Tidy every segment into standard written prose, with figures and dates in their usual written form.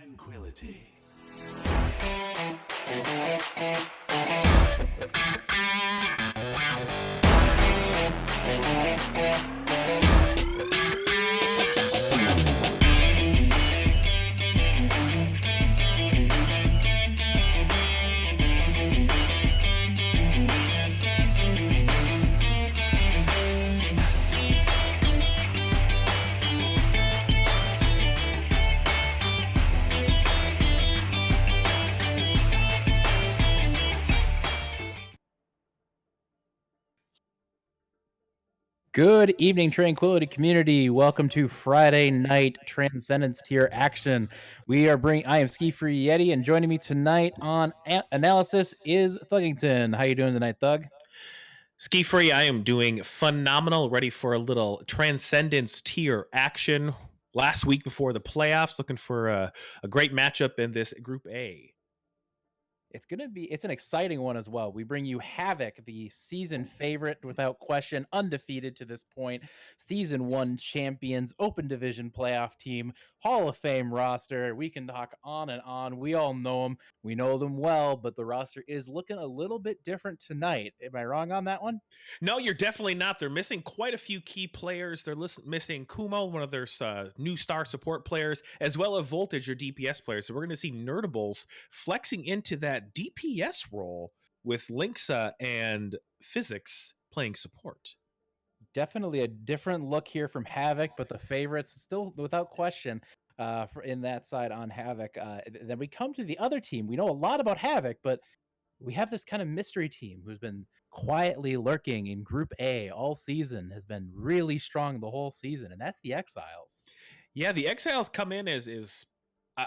Tranquility. Good evening, Tranquility community. Welcome to Friday night Transcendence tier action. I am Ski Free Yeti, and joining me tonight on analysis is Thuggington. How you doing tonight, Thug? Ski Free, I am doing phenomenal. Ready for a little Transcendence tier action. Last week before the playoffs, looking for a great matchup in this Group A. It's an exciting one as well. We bring you Havoc, the season favorite without question, undefeated to this point, season 1 champions, open division playoff team, Hall of Fame roster. We can talk on and on. We all know them. We know them well, but the roster is looking a little bit different tonight. Am I wrong on that one? No, you're definitely not. They're missing quite a few key players. They're missing Kumo, one of their new star support players, as well as Voltage, your DPS player. So we're going to see Nerdables flexing into that DPS role with Linksa and Physics playing support. Definitely a different look here from Havoc, but the favorites still without question in that side on Havoc. Then we come to the other team. We know a lot about Havoc, but we have this kind of mystery team who's been quietly lurking in Group A all season, has been really strong the whole season, and that's the Exiles. Yeah, the Exiles come in as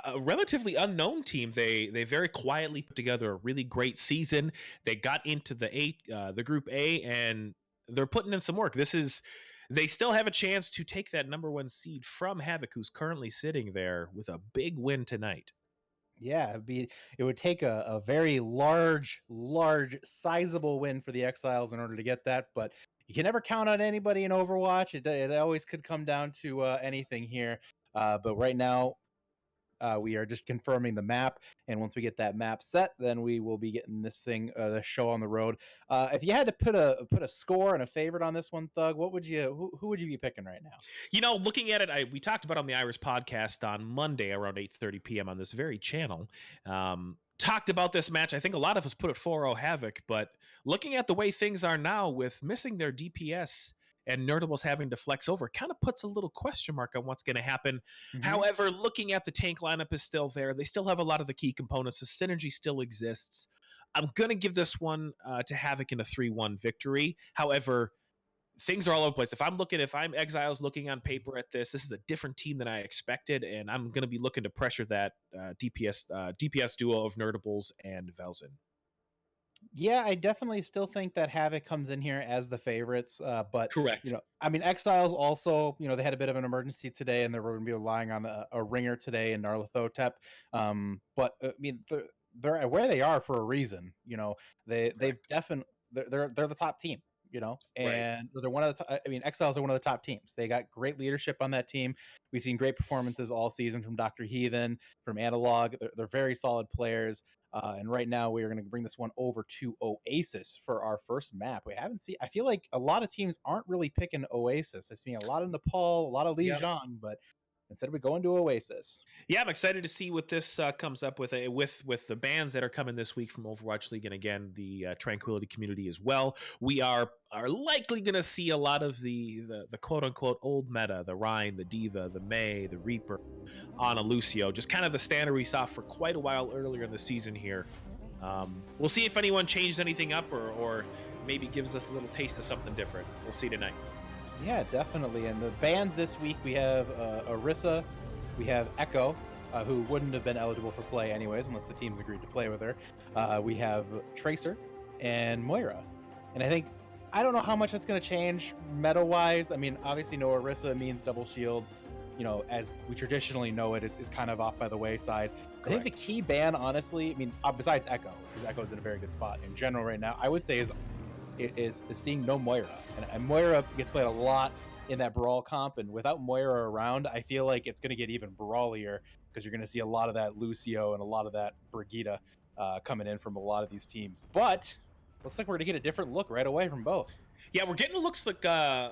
a relatively unknown team. They very quietly put together a really great season. They got into the Group A, and they're putting in some work. They still have a chance to take that number 1 seed from Havoc, who's currently sitting there with a big win tonight. Yeah, it would take a very large, sizable win for the Exiles in order to get that, but you can never count on anybody in Overwatch. It always could come down to anything here. But right now, we are just confirming the map, and once we get that map set, then we will be getting the show on the road. If you had to put a score and a favorite on this one, Thug, who would you be picking right now? Looking at it, we talked about it on the Irish podcast on Monday around 8:30 p.m. on this very channel. Talked about this match. I think a lot of us put it 4-0 Havoc, but looking at the way things are now with missing their DPS and Nerdables having to flex over, kind of puts a little question mark on what's going to happen. Mm-hmm. However, looking at the tank lineup is still there. They still have a lot of the key components. The synergy still exists. I'm going to give this one to Havoc in a 3-1 victory. However, things are all over the place. If I'm Exiles looking on paper at this is a different team than I expected, and I'm going to be looking to pressure that DPS duo of Nerdables and Velzen. Yeah, I definitely still think that Havoc comes in here as the favorites, but correct. Exiles also, they had a bit of an emergency today, and they're going to be relying on a ringer today in Narlathotep. But they're where they are for a reason. They've definitely they're the top team. And right. They're one of the Exiles are one of the top teams. They got great leadership on that team. We've seen great performances all season from Dr. Heathen, from Analog. They're very solid players. And right now we are going to bring this one over to Oasis for our first map. I feel like a lot of teams aren't really picking Oasis. I've seen a lot of Nepal, a lot of Lijiang, but instead we go into Oasis. Yeah, I'm excited to see what this comes up with the bans that are coming this week from Overwatch League, and again the Tranquility community as well. We are likely going to see a lot of the quote unquote old meta, the Rhine, the Diva, the Mei, the Reaper, Ana Lucio, just kind of the standard we saw for quite a while earlier in the season here. We'll see if anyone changed anything up or maybe gives us a little taste of something different. We'll see tonight. Yeah, definitely. And the bans this week, we have Orisa, we have Echo, who wouldn't have been eligible for play anyways, unless the teams agreed to play with her. We have Tracer and Moira. And I don't know how much that's going to change meta-wise. Obviously, no Orisa means double shield. As we traditionally know it, is kind of off by the wayside. Correct. I think the key ban, honestly, besides Echo, because Echo's in a very good spot in general right now, I would say is seeing no Moira. And Moira gets played a lot in that Brawl comp, and without Moira around, I feel like it's going to get even brawlier because you're going to see a lot of that Lucio and a lot of that Brigida coming in from a lot of these teams. But looks like we're going to get a different look right away from both. Yeah, we're getting looks like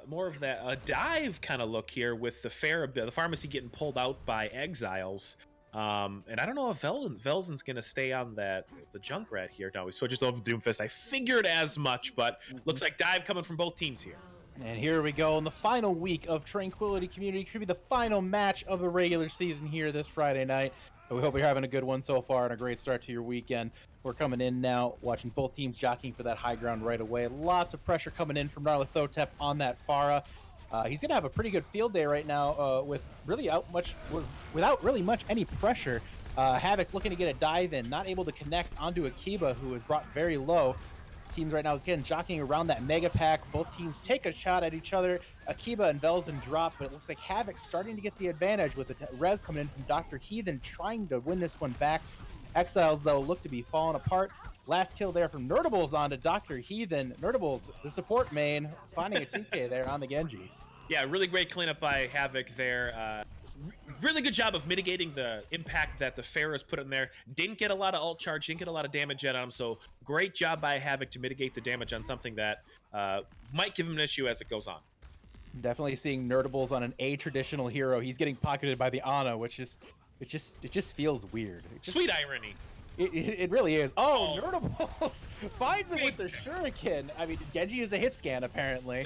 more of that dive kind of look here with the pharmacy getting pulled out by Exiles. And I don't know if Velzen's going to stay on the Junkrat here. No, he switches over to Doomfist. I figured as much, but looks like dive coming from both teams here. And here we go in the final week of Tranquility Community. Should be the final match of the regular season here this Friday night. We hope you're having a good one so far and a great start to your weekend. We're coming in now, watching both teams jockeying for that high ground right away. Lots of pressure coming in from Nyarlathotep on that Pharah. He's going to have a pretty good field day right now without really much any pressure. Havoc looking to get a dive in, not able to connect onto Akiba, who is brought very low. Teams right now, again, jockeying around that mega pack. Both teams take a shot at each other. Akiba and Velzen drop, but it looks like Havoc's starting to get the advantage with the res coming in from Dr. Heathen, trying to win this one back. Exiles, though, look to be falling apart. Last kill there from Nerdables onto Dr. Heathen. Nerdables, the support main, finding a 2K there on the Genji. Yeah, really great cleanup by Havoc there. Really good job of mitigating the impact that the Pharaohs put in there. Didn't get a lot of ult charge, didn't get a lot of damage yet on him, so great job by Havoc to mitigate the damage on something that might give him an issue as it goes on. Definitely seeing Nerdables on an A-traditional hero. He's getting pocketed by the Ana, which is it just feels weird. Sweet irony. It really is. Oh, Nerdables finds him with the shuriken. I mean, Genji is a hit scan, apparently.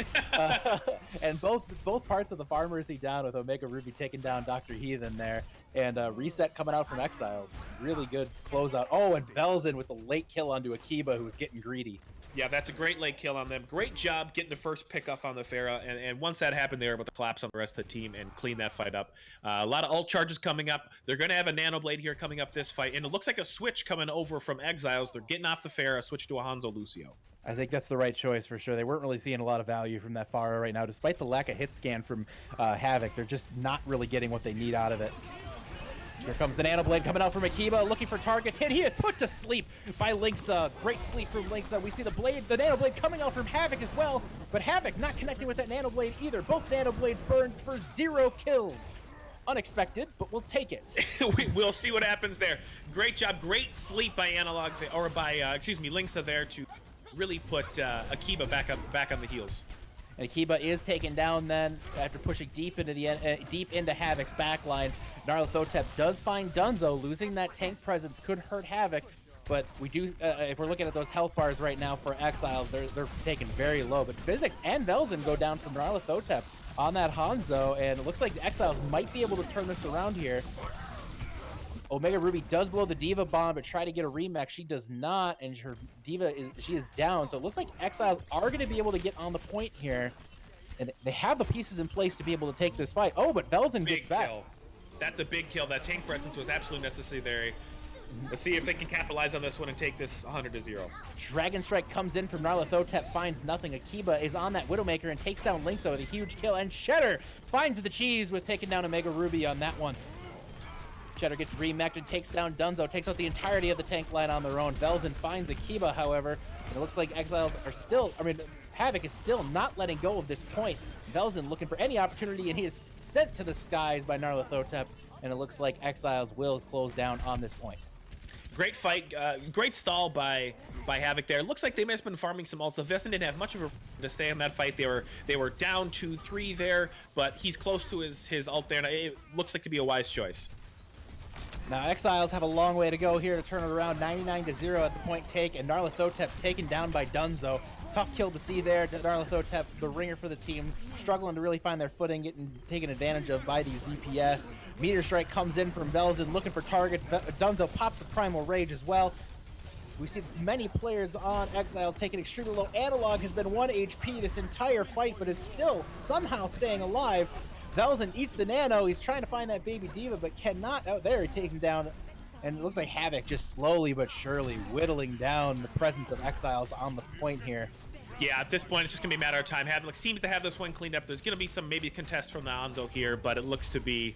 And both parts of the Pharmacy down, with Omega Ruby taking down Dr. Heathen there. And Reset coming out from Exiles. Really good closeout. Oh, and Velzen with the late kill onto Akiba, who was getting greedy. Yeah, that's a great late kill on them. Great job getting the first pick off on the Pharah, and once that happened, they were able to collapse on the rest of the team and clean that fight up. A lot of ult charges coming up. They're going to have a Nano Blade here coming up this fight, and it looks like a switch coming over from Exiles. They're getting off the Pharah, switch to a Hanzo Lucio. I think that's the right choice for sure. They weren't really seeing a lot of value from that Pharah right now, despite the lack of hit scan from Havoc. They're just not really getting what they need out of it. Here comes the Nano Blade coming out from Akiba, looking for targets. Hit. He is put to sleep by Linksa. Great sleep from Linksa. We see the Nano Blade coming out from Havoc as well, but Havoc not connecting with that Nano Blade either. Both Nano Blades burned for 0 kills. Unexpected, but we'll take it. We'll see what happens there. Great job. Great sleep by Linksa there to really put Akiba back on the heels. And Akiba is taken down then after pushing deep into Havoc's backline. Nyarlathotep does find Dunzo. Losing that tank presence could hurt Havoc, but we do. If we're looking at those health bars right now for Exiles, they're taken very low. But Physics and Velzen go down from Nyarlathotep on that Hanzo, and it looks like the Exiles might be able to turn this around here. Omega Ruby does blow the Diva bomb, but try to get a remake. She does not, and her Diva is down. So it looks like Exiles are going to be able to get on the point here, and they have the pieces in place to be able to take this fight. Oh, but Velzen gets back. That's a big kill. That tank presence was absolutely necessary. Let's see if they can capitalize on this one and take this 100-0. Dragon Strike comes in from Nyarlathotep, finds nothing. Akiba is on that Widowmaker and takes down Linksa with a huge kill, and Cheddar finds the cheese with taking down Omega Ruby on that one. Cheddar gets remeked and takes down Dunzo, takes out the entirety of the tank line on their own. Velzen finds Akiba, however, and it looks like Exiles are still, Havoc is still not letting go of this point. Velzen looking for any opportunity, and he is sent to the skies by Nyarlathotep, and it looks like Exiles will close down on this point. Great fight, great stall by Havoc there. It looks like they may have been farming some ults. So Vestin didn't have much of a to stay in that fight. They were down 2-3 there, but he's close to his ult there, and it looks like to be a wise choice. Now, Exiles have a long way to go here to turn it around. 99-0 at the point take, and Nyarlathotep taken down by Dunzo. Tough kill to see there. Nyarlathotep, the ringer for the team, struggling to really find their footing, getting taken advantage of by these DPS. Meteor Strike comes in from Velzen, looking for targets. Dunzo pops the Primal Rage as well. We see many players on Exiles taking extremely low. Analog has been 1 HP this entire fight, but is still somehow staying alive. Velzen eats the Nano. He's trying to find that baby Diva, but cannot. Out there, he takes him down. And it looks like Havoc just slowly but surely whittling down the presence of Exiles on the point here. Yeah, at this point, it's just going to be a matter of time. Havoc seems to have this one cleaned up. There's going to be some maybe contest from the Hanzo here, but it looks to be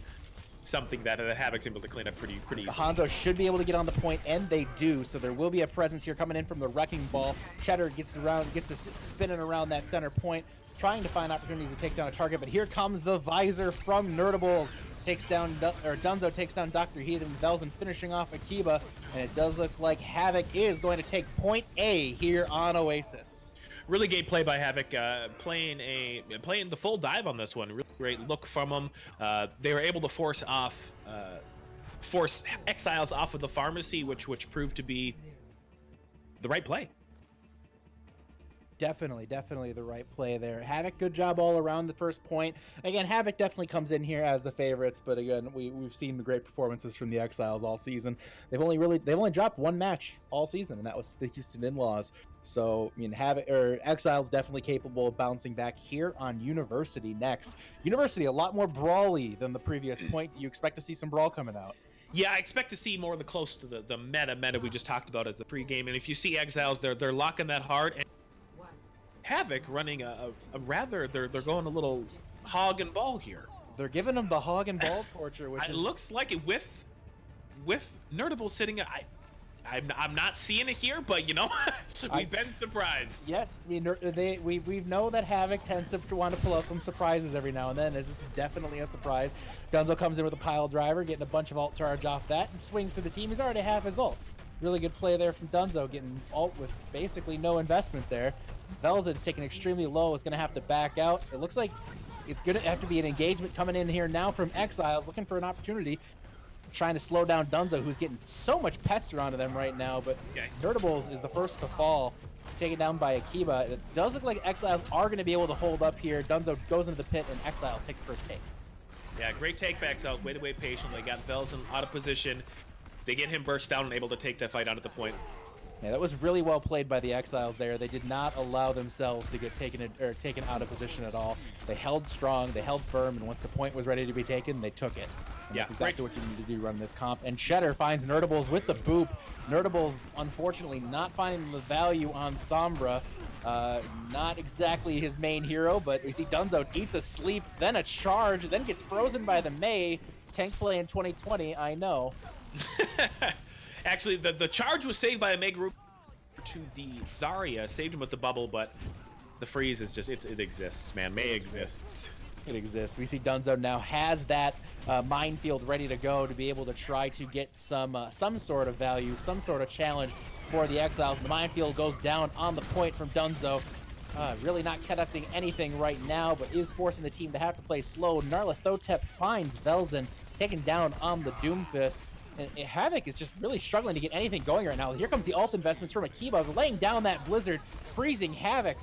something that Havoc's able to clean up pretty easily. The Hanzo should be able to get on the point, and they do. So there will be a presence here coming in from the Wrecking Ball. Cheddar gets to spinning around that center point. trying to find opportunities to take down a target, but here comes the visor from Nerdables. Dunzo takes down Dr. Heathen, Velzen finishing off Akiba, and it does look like Havoc is going to take point A here on Oasis. Really great play by Havoc, playing the full dive on this one. Really great look from them. They were able to force Exiles off of the pharmacy, which proved to be the right play. Definitely the right play there. Havoc, good job all around the first point. Again, Havoc definitely comes in here as the favorites, but again, we've seen the great performances from the Exiles all season. They've only dropped one match all season, and that was the Houston In-Laws. So, I mean, Exiles definitely capable of bouncing back here on University next. University, a lot more brawly than the previous point. You expect to see some brawl coming out. Yeah, I expect to see more of the close to the meta we just talked about as the pregame. And if you see Exiles, they're locking that hard. And Havoc running they're going a little hog and ball here. They're giving them the hog and ball torture, which looks like it with Nerdable sitting. I'm not seeing it here, but we've been surprised. Yes, I mean we know that Havoc tends to want to pull out some surprises every now and then. This is definitely a surprise. Dunzo comes in with a pile driver, getting a bunch of ult charge off that, and swings for the team. He's already half his ult. Really good play there from Dunzo, getting ult with basically no investment there. Velzen's taken extremely low, is going to have to back out. It looks like it's going to have to be an engagement coming in here now from Exiles, looking for an opportunity, trying to slow down Dunzo, who's getting so much pester onto them right now, but Nerdables is the first to fall, taken down by Akiba. It does look like Exiles are going to be able to hold up here. Dunzo goes into the pit, and Exiles take the first take. Yeah, great take by Exiles. Way to wait patiently. Got Velzen out of position. They get him burst down and able to take that fight out at the point. Yeah, that was really well played by the Exiles there. They did not allow themselves to get taken out of position at all. They held strong, they held firm, and once the point was ready to be taken, they took it. And that's exactly what you need to do run this comp. And Cheddar finds Nerdables with the boop. Nerdables, unfortunately, not finding the value on Sombra. Not exactly his main hero, but we see Dunzo eats a sleep, then a charge, then gets frozen by the Mei. Tank play in 2020, I know. Actually, the charge was saved by a Mega Ruby to the Zarya, saved him with the bubble, but the freeze is just, it exists, man. Mei exists. It exists. We see Dunzo now has that minefield ready to go to be able to try to get some sort of value, some sort of challenge for the Exiles. The minefield goes down on the point from Dunzo. Really not conducting anything right now, but is forcing the team to have to play slow. Narlathotep finds Velzen, taken down on the Doomfist. And Havoc is just really struggling to get anything going right now. Here comes the ult investments from Akiba, laying down that Blizzard, freezing Havoc.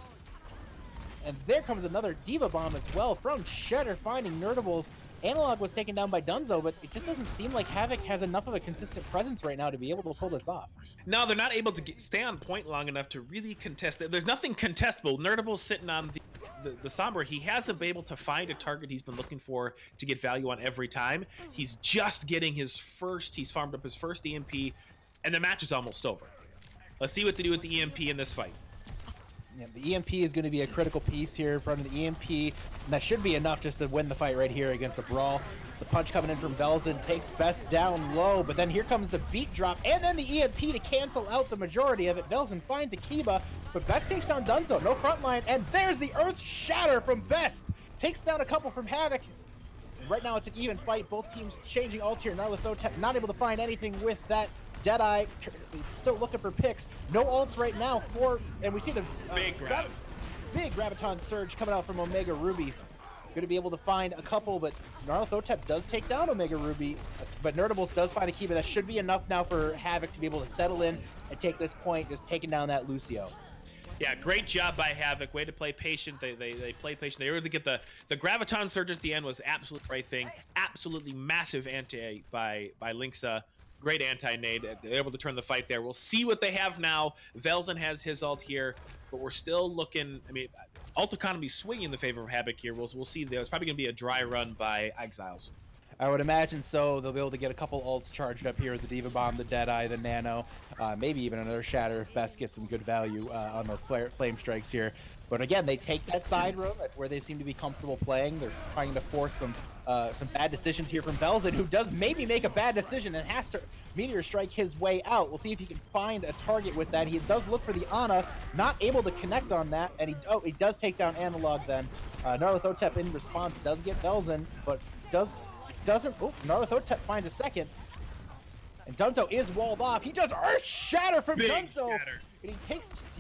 And there comes another Diva Bomb as well from Cheddar, finding Nerdables. Analog was taken down by Dunzo, but it just doesn't seem like Havoc has enough of a consistent presence right now to be able to pull this off. No, they're not able to stay on point long enough to really contest it. There's nothing contestable. Nerdable's sitting on the Sombra. He hasn't been able to find a target he's been looking for to get value on every time. He's just getting he's farmed up his first EMP, and the match is almost over. Let's see what they do with the EMP in this fight. Yeah, the EMP is going to be a critical piece here from the EMP, and that should be enough just to win the fight right here against the Brawl. The punch coming in from Velzen takes Best down low, but then here comes the beat drop, and then the EMP to cancel out the majority of it. Velzen finds Akiba, but Best takes down Dunzo, no front line, and there's the Earth Shatter from Best. Takes down a couple from Havoc. Right now it's an even fight, both teams changing ults here. Narlathotep not able to find anything with that. Deadeye still looking for picks. No ults right now and we see the big Graviton Surge coming out from Omega Ruby. Going to be able to find a couple, but Narlathotep does take down Omega Ruby, but Nerdables does find Akiba. That should be enough now for Havoc to be able to settle in and take this point, just taking down that Lucio. Yeah, great job by Havoc. Way to play patient. They played patient. They were able to get the Graviton Surge at the end was absolutely the right thing. Absolutely massive anti by Linksa. Great anti-nade. They're able to turn the fight there. We'll see what they have now. Velzen has his ult here, but we're still looking. I mean, ult economy swinging in the favor of Havoc here. We'll see. There's probably going to be a dry run by Exiles. I would imagine so. They'll be able to get a couple ults charged up here, the Diva Bomb, the Deadeye, the Nano, maybe even another Shatter if Best gets some good value on the Flame Strikes here. But again, they take that side room. That's where they seem to be comfortable playing. They're trying to force some bad decisions here from Velzen, who does maybe make a bad decision and has to Meteor Strike his way out. We'll see if he can find a target with that. He does look for the Ana, not able to connect on that, and he does take down Analog then. Narlathotep in response does get Velzen, but doesn't. Oh, Narlathotep finds a second. And Dunzo is walled off. He does Earth Shatter from Dunzo. Shatter. And he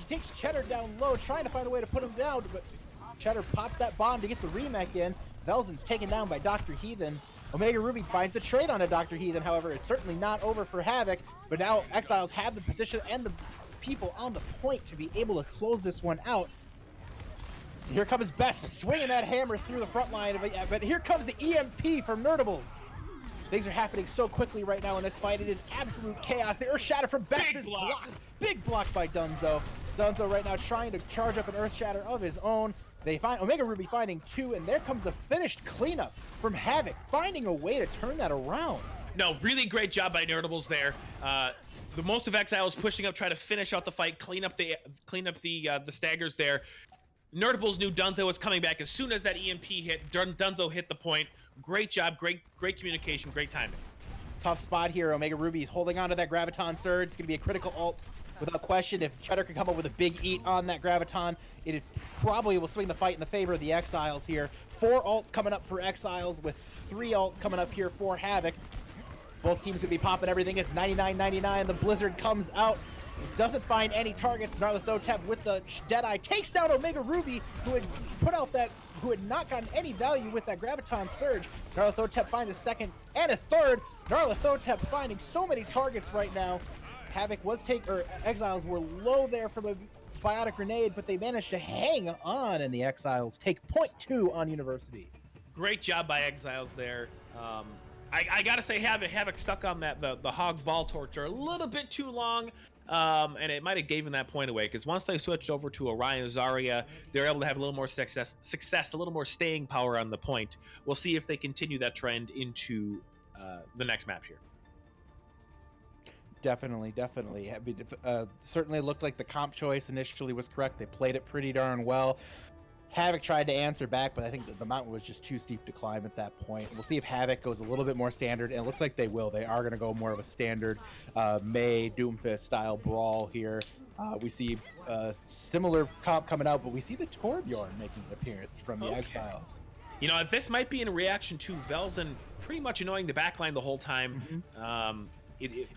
takes Cheddar down low, trying to find a way to put him down, but Cheddar pops that bomb to get the remake in. Velzen's taken down by Dr. Heathen. Omega Ruby finds the trade on a Dr. Heathen, however, it's certainly not over for Havoc, but now Exiles have the position and the people on the point to be able to close this one out. Here comes Best, swinging that hammer through the front line, but here comes the EMP from Nerdables. Things are happening so quickly right now in this fight. It is absolute chaos. The Earth Shatter from Best is blocked. Big block by Dunzo. Dunzo right now trying to charge up an Earth Shatter of his own. They find Omega Ruby finding two, and there comes the finished cleanup from Havoc, finding a way to turn that around. No, really great job by Nerdables there. The most of Exiles pushing up, trying to finish out the fight, clean up the staggers there. Nerdables knew Dunzo was coming back as soon as that EMP hit. Dunzo hit the point. Great job, great communication, great timing. Tough spot here. Omega Ruby is holding on to that Graviton Surge. It's going to be a critical ult without question. If Cheddar can come up with a big eat on that Graviton, it probably will swing the fight in the favor of the Exiles here. 4 ults coming up for Exiles with 3 ults coming up here for Havoc. Both teams going to be popping everything. It's 99-99. The Blizzard comes out. It doesn't find any targets. Narlathotep with the Deadeye takes down Omega Ruby, who had not gotten any value with that Graviton Surge. Narlathotep finds a second and a third. Narlathotep finding so many targets right now. Havoc Exiles were low there from a biotic grenade, but they managed to hang on, and the Exiles take .2 on University. Great job by Exiles there. I gotta say, Havoc stuck on the hog ball torture a little bit too long. And it might have given that point away, because once they switched over to Orion Zarya, they're able to have a little more success, a little more staying power on the point. We'll see if they continue that trend into the next map here. Definitely. Certainly looked like the comp choice initially was correct. They played it pretty darn well. Havoc tried to answer back, but I think the mountain was just too steep to climb at that point. We'll see if Havoc goes a little bit more standard, and it looks like they will. They are going to go more of a standard May Doomfist style brawl here. We see similar comp coming out, but we see the Torbjorn making an appearance from the Exiles. You know, this might be in reaction to Velzen pretty much annoying the backline the whole time. Mm-hmm.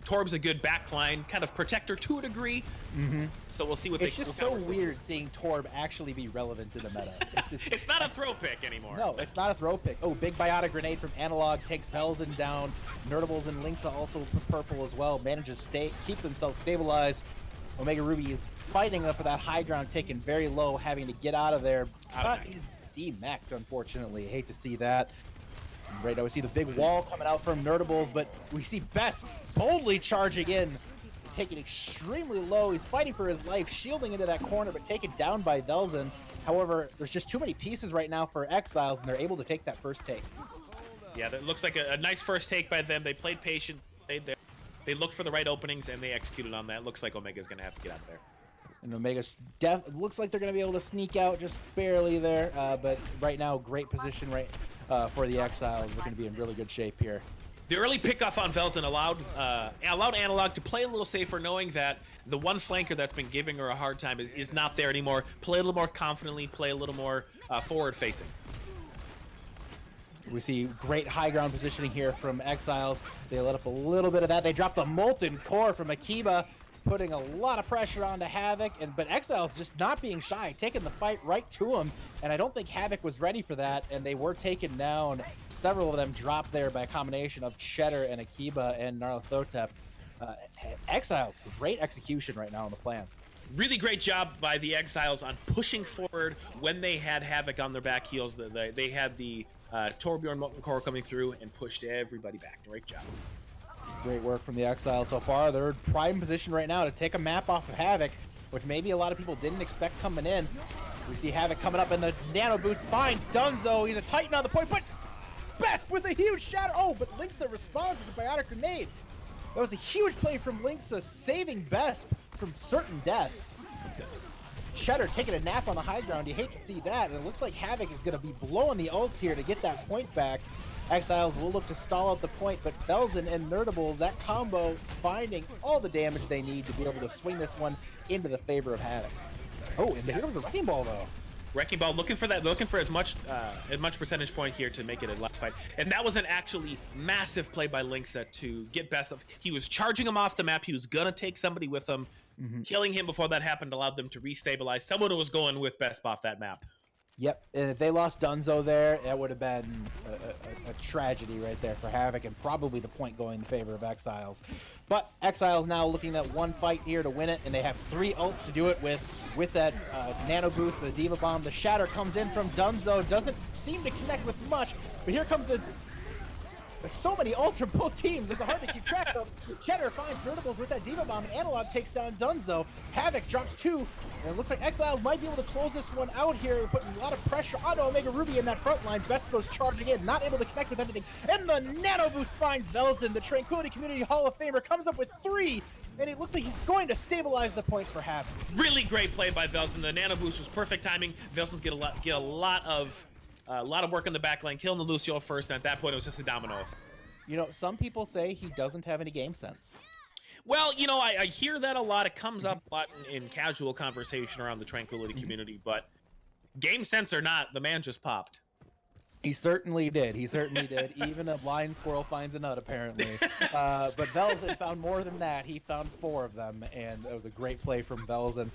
Torb's a good backline, kind of protector to a degree. Mm-hmm. So we'll see what it's just so weird seeing Torb actually be relevant to the meta. It's not a throw pick anymore. No, it's not a throw pick. Oh, big biotic grenade from Analog takes Velzen down. Nerdables and Linksa also purple as well. Manages to keep themselves stabilized. Omega Ruby is fighting up for that high ground, taken very low, having to get out of there. But he's demeched, unfortunately. I hate to see that. Right now we see the big wall coming out from Nerdables, but we see Best boldly charging in, taking extremely low. He's fighting for his life, shielding into that corner, but taken down by Velzen. However, there's just too many pieces right now for Exiles, and they're able to take that first take. Yeah, that looks like a nice first take by them. They played patient, they looked for the right openings, and they executed on that. Looks like Omega's going to have to get out there. And Omega's looks like they're going to be able to sneak out just barely there, but right now, great position for the Exiles. They're going to be in really good shape here. The early pickoff on Velzen allowed Analog to play a little safer, knowing that the one flanker that's been giving her a hard time is not there anymore. Play a little more confidently, play a little more forward-facing. We see great high ground positioning here from Exiles. They let up a little bit of that. They dropped the Molten Core from Akiba, putting a lot of pressure onto Havoc, but Exiles just not being shy, taking the fight right to him, and I don't think Havoc was ready for that, and they were taken down. Several of them dropped there by a combination of Cheddar and Akiba and Narlathotep. Exiles, great execution right now on the plan. Really great job by the Exiles on pushing forward when they had Havoc on their back heels. They had the Torbjorn Molten Core coming through and pushed everybody back. Great job. Great work from the Exiles so far. They're in prime position right now to take a map off of Havoc, which maybe a lot of people didn't expect coming in. We see Havoc coming up, and the Nano Boost finds Dunzo. He's a Titan on the point, but Best with a huge shatter. Oh, but Linksa responds with a biotic grenade. That was a huge play from Linksa, saving Besp from certain death. Shedder taking a nap on the high ground. You hate to see that. And it looks like Havoc is going to be blowing the ults here to get that point back. Exiles will look to stall out the point, but Belzen and Nerdables, that combo, finding all the damage they need to be able to swing this one into the favor of Havoc. Oh, and here comes the Wrecking Ball, though. Wrecking Ball looking for as much percentage point here to make it a last fight. And that was an actually massive play by Linksa to get best of. He was charging him off the map. He was going to take somebody with him. Killing him before that happened allowed them to restabilize. Someone was going with Besp off that map. Yep, and if they lost Dunzo there, that would have been a tragedy right there for Havoc, and probably the point going in favor of Exiles. But Exiles now looking at one fight here to win it, and they have 3 ults to do it with that nano boost, the Diva Bomb. The Shatter comes in from Dunzo, doesn't seem to connect with much, but here comes there's so many ults from both teams, it's hard to keep track of. Cheddar finds Vertibles with that Diva Bomb, and Analog takes down Dunzo. Havoc drops 2, and it looks like Exiles might be able to close this one out here, putting a lot of pressure on Omega Ruby in that front line. Best goes charging in, not able to connect with anything, and the Nano Boost finds Velzen. The Tranquility Community Hall of Famer comes up with 3, and it looks like he's going to stabilize the point for Havoc. Really great play by Velzen. The Nano Boost was perfect timing. Velzen's get a lot of work in the back lane, killing the Lucio first, and at that point it was just a domino effect. You know, some people say he doesn't have any game sense. Well, you know, I hear that a lot. It comes up a lot in casual conversation around the Tranquility community, but game sense or not, the man just popped. He certainly did. He certainly did. Even a blind squirrel finds a nut, apparently. But Velzen found more than that. He found 4 of them, and it was a great play from Velzen.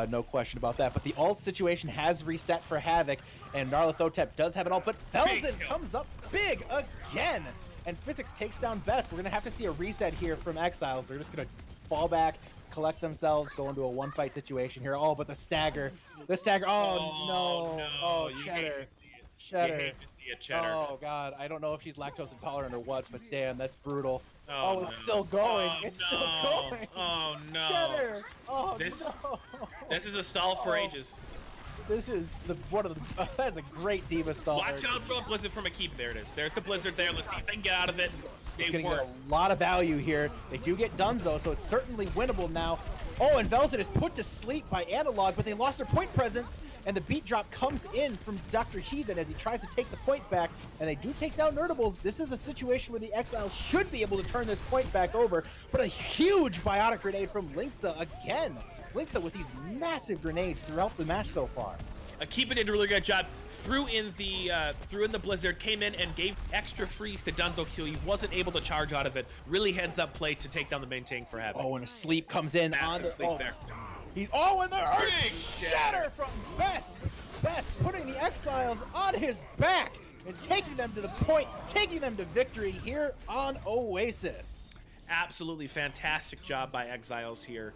No question about that. But the ult situation has reset for Havoc, and Narlathotep does have an ult, but Velzen comes up big again. And Physics takes down Best. We're going to have to see a reset here from Exiles. They're just going to fall back, collect themselves, go into a one-fight situation here. Oh, but the stagger. The stagger. Oh, no. Oh, Cheddar. Cheddar. Oh, God. I don't know if she's lactose intolerant or what, but damn, that's brutal. Oh, it's still going. It's still going. Oh, no. Cheddar. Oh, no. This is a stall for ages. This is that's a great Diva stall. Watch out for a Blizzard from a keep. There it is. There's the Blizzard there. Let's see if they can get out of it. It's going to get a lot of value here. They do get Dunzo, so it's certainly winnable now. Oh, and Velzen is put to sleep by Analog, but they lost their point presence, and the beat drop comes in from Dr. Heathen as he tries to take the point back, and they do take down Nerdables. This is a situation where the Exiles should be able to turn this point back over, but a huge biotic grenade from Linksa again. Linksa with these massive grenades throughout the match so far. Keep it did a really good job. Threw in the Blizzard, came in and gave extra freeze to Dunzo, so he wasn't able to charge out of it. Really heads up play to take down the main tank for Havoc. Oh, and a sleep comes in on the sleep there. And the shatter from Best putting the Exiles on his back and taking them to the point, taking them to victory here on Oasis. Absolutely fantastic job by Exiles here.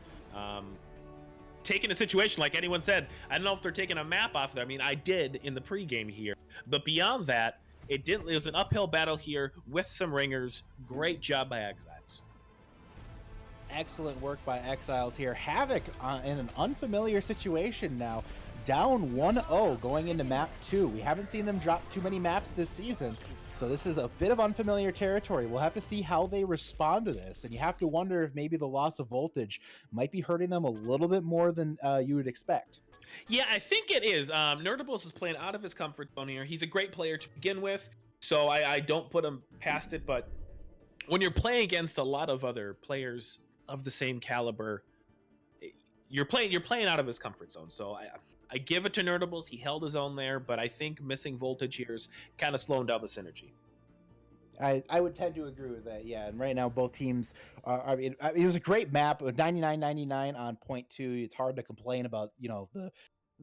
Taking a situation, like anyone said, I don't know if they're taking a map off there. I mean, I did in the pregame here, but beyond that, it was an uphill battle here with some ringers. Great job by Exiles. Excellent work by Exiles here. Havoc in an unfamiliar situation now, down 1-0 going into map 2. We haven't seen them drop too many maps this season, so this is a bit of unfamiliar territory. We'll have to see how they respond to this, and you have to wonder if maybe the loss of voltage might be hurting them a little bit more than you would expect. Yeah, I think it is. Nerdables is playing out of his comfort zone here. He's a great player to begin with, so I don't put him past it, but when you're playing against a lot of other players of the same caliber, you're playing out of his comfort zone. So I give it to Nerdables. He held his own there, but I think missing voltage here is kind of slowing down the synergy. I would tend to agree with that, yeah. And right now, both teams are. It was a great map, 99-99 on point 2. It's hard to complain about,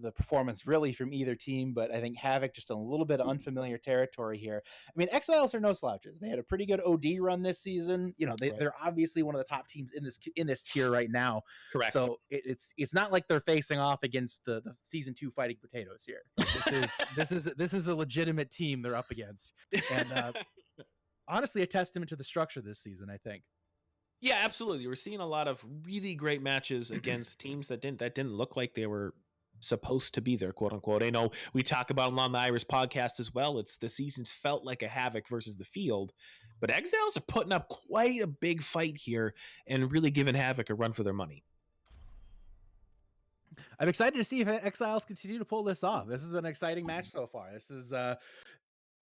the performance really from either team, but I think Havoc just a little bit of unfamiliar territory here. I mean, Exiles are no slouches. They had a pretty good OD run this season. They're obviously one of the top teams in this tier right now. Correct. So it's not like they're facing off against the season 2 Fighting Potatoes here. This is a legitimate team they're up against, and honestly, a testament to the structure this season, I think. Yeah, absolutely. We're seeing a lot of really great matches against teams that didn't look like they were supposed to be there, quote unquote. I know we talk about it on the Irish podcast as well. It's the season's felt like a Havoc versus the field, but Exiles are putting up quite a big fight here and really giving Havoc a run for their money. I'm excited to see if Exiles continue to pull this off. This is an exciting match so far.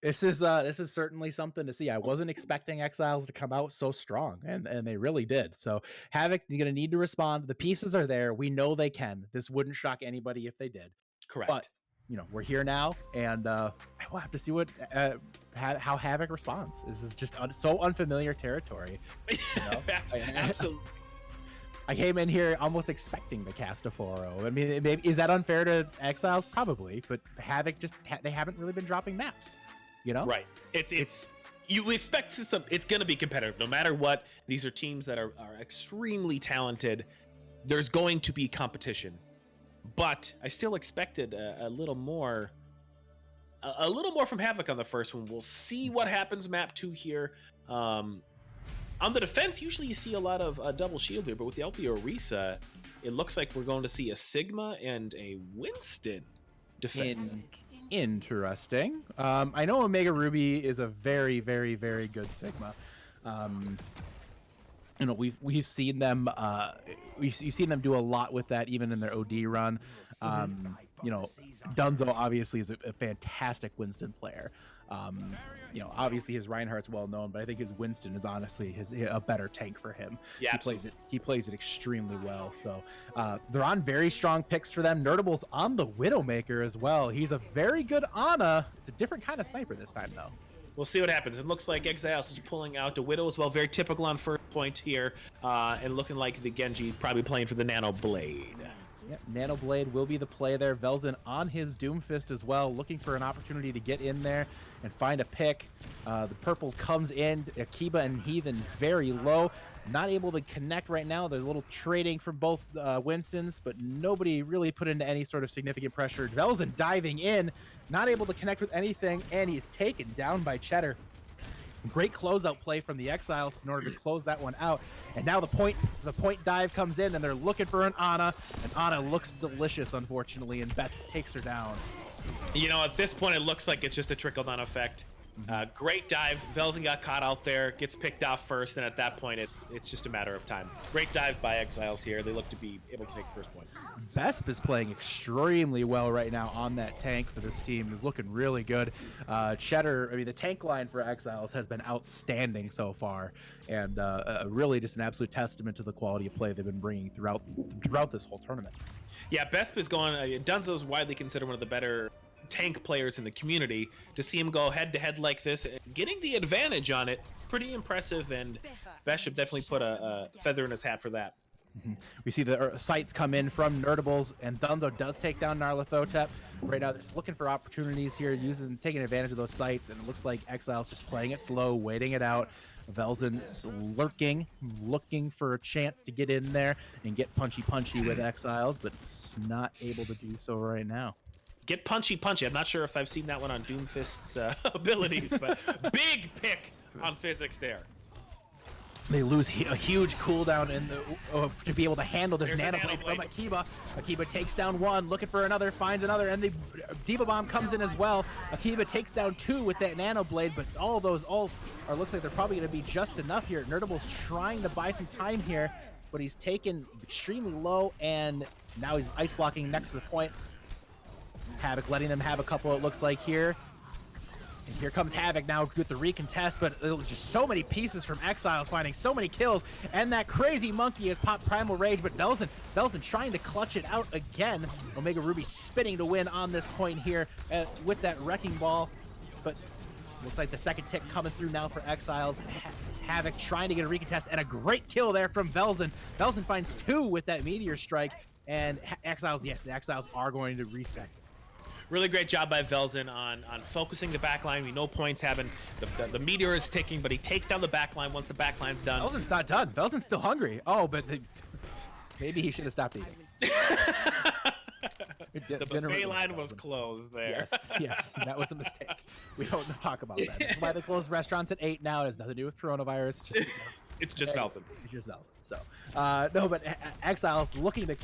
This is certainly something to see. I wasn't expecting Exiles to come out so strong, and they really did. So Havoc, you're gonna need to respond. The pieces are there. We know they can. This wouldn't shock anybody if they did. Correct. But we're here now, and we'll have to see what how Havoc responds. This is just so unfamiliar territory. Absolutely. I came in here almost expecting the cast of 4-0. I mean, maybe, is that unfair to Exiles? Probably, but Havoc they haven't really been dropping maps. Right. It's you expect it's going to be competitive no matter what. These are teams that are extremely talented. There's going to be competition, but I still expected a little more from Havoc on the first one. We'll see what happens map 2 here. On the defense, usually you see a lot of double shield here, but with the LP Orisa, it looks like we're going to see a Sigma and a Winston defense. Interesting. I know Omega Ruby is a very, very, very good Sigma. We've seen them. You've seen them do a lot with that, even in their OD run. Dunzo obviously is a fantastic Winston player. Obviously his Reinhardt's well known, but I think his Winston is honestly a better tank for him. Yeah, he plays it extremely well. So they're on very strong picks for them. Nerdable's on the Widowmaker as well. He's a very good Ana. It's a different kind of sniper this time though. We'll see what happens. It looks like Exiles is pulling out the Widow as well. Very typical on first point here, and looking like the Genji probably playing for the Nano Blade. Yep, Nano Blade will be the play there. Velzen on his Doomfist as well, looking for an opportunity to get in there and find a pick. The purple comes in. Akiba and Heathen very low. Not able to connect right now. There's a little trading from both Winstons, but nobody really put into any sort of significant pressure. Velzen diving in, not able to connect with anything, and he's taken down by Cheddar. Great closeout play from the Exiles in order to close that one out. And now the point dive comes in, and they're looking for an Ana. And Ana looks delicious, unfortunately, and Best takes her down. At this point, it looks like it's just a trickle-down effect. Great dive. Velzen got caught out there, gets picked off first, and at that point, it's just a matter of time. Great dive by Exiles here. They look to be able to take first point. Besp is playing extremely well right now on that tank for this team. He's looking really good. Cheddar, the tank line for Exiles has been outstanding so far, and really just an absolute testament to the quality of play they've been bringing throughout this whole tournament. Yeah, Besp is going. Dunzo is widely considered one of the better tank players in the community. To see him go head-to-head like this, getting the advantage on it, pretty impressive, and Bishop definitely put a feather in his hat for that. We see the sights come in from Nerdables, and Dunzo does take down Nyarlathotep. Right now, they're just looking for opportunities here, taking advantage of those sights, and it looks like Exile's just playing it slow, waiting it out. Velzen's lurking, looking for a chance to get in there and get punchy with Exiles, but it's not able to do so right now. Get punchy. I'm not sure if I've seen that one on Doomfist's abilities, but big pick on physics there. They lose a huge cooldown to be able to handle this Nano Blade from Akiba. Akiba takes down one, looking for another, finds another, and the Diva Bomb comes in as well. Akiba takes down two with that Nano Blade, but all those ults looks like they're probably going to be just enough here. Nerdable's trying to buy some time here, but he's taken extremely low, and now he's ice blocking next to the point. Havoc letting them have a couple, it looks like, here. And here comes Havoc now with the recontest, but just so many pieces from Exiles, finding so many kills, and that crazy monkey has popped Primal Rage, but Velzen trying to clutch it out again. Omega Ruby spinning to win on this point here with that Wrecking Ball, but looks like the second tick coming through now for Exiles. Havoc trying to get a recontest, and a great kill there from Velzen. Velzen finds two with that Meteor Strike, and Exiles, yes, the Exiles are going to reset. Really great job by Velzen on focusing the backline. We know points happen. The meteor is ticking, but he takes down the backline once the backline's done. Velzen's not done. Velzen's still hungry. Oh, but maybe he should have stopped eating. The buffet line was closed there. Yes, that was a mistake. We don't talk about that. That's why they close restaurants at 8 now. It has nothing to do with coronavirus. It's just Velzen. It's just Velzen. So, no, but Exiles looking to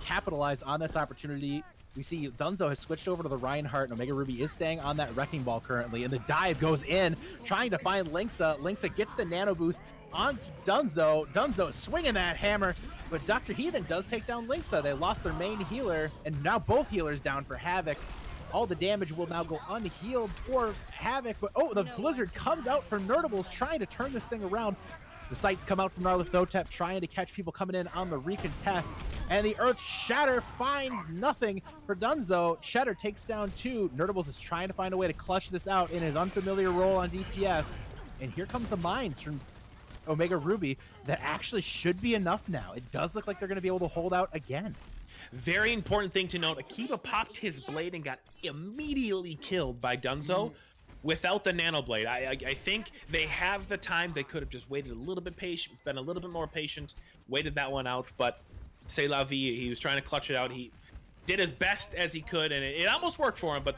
capitalize on this opportunity. We see Dunzo has switched over to the Reinhardt, and Omega Ruby is staying on that Wrecking Ball currently, and the dive goes in, trying to find Linksa. Linksa gets the nano boost on Dunzo. Dunzo is swinging that hammer, but Dr. Heathen does take down Linksa. They lost their main healer, and now both healers down for Havoc. All the damage will now go unhealed for Havoc, but the Blizzard comes out for Nerdables, trying to turn this thing around. The sights come out from Narlathotep, trying to catch people coming in on the recontest. And the Earth Shatter finds nothing for Dunzo. Shatter takes down 2. Nerdables is trying to find a way to clutch this out in his unfamiliar role on DPS. And here comes the mines from Omega Ruby that actually should be enough now. It does look like they're going to be able to hold out again. Very important thing to note, Akiba popped his blade and got immediately killed by Dunzo. Without the nano blade. I think they have the time. They could have just waited a little bit patient, been a little bit more patient, waited that one out, but c'est la vie. He was trying to clutch it out. He did as best as he could, and it almost worked for him, but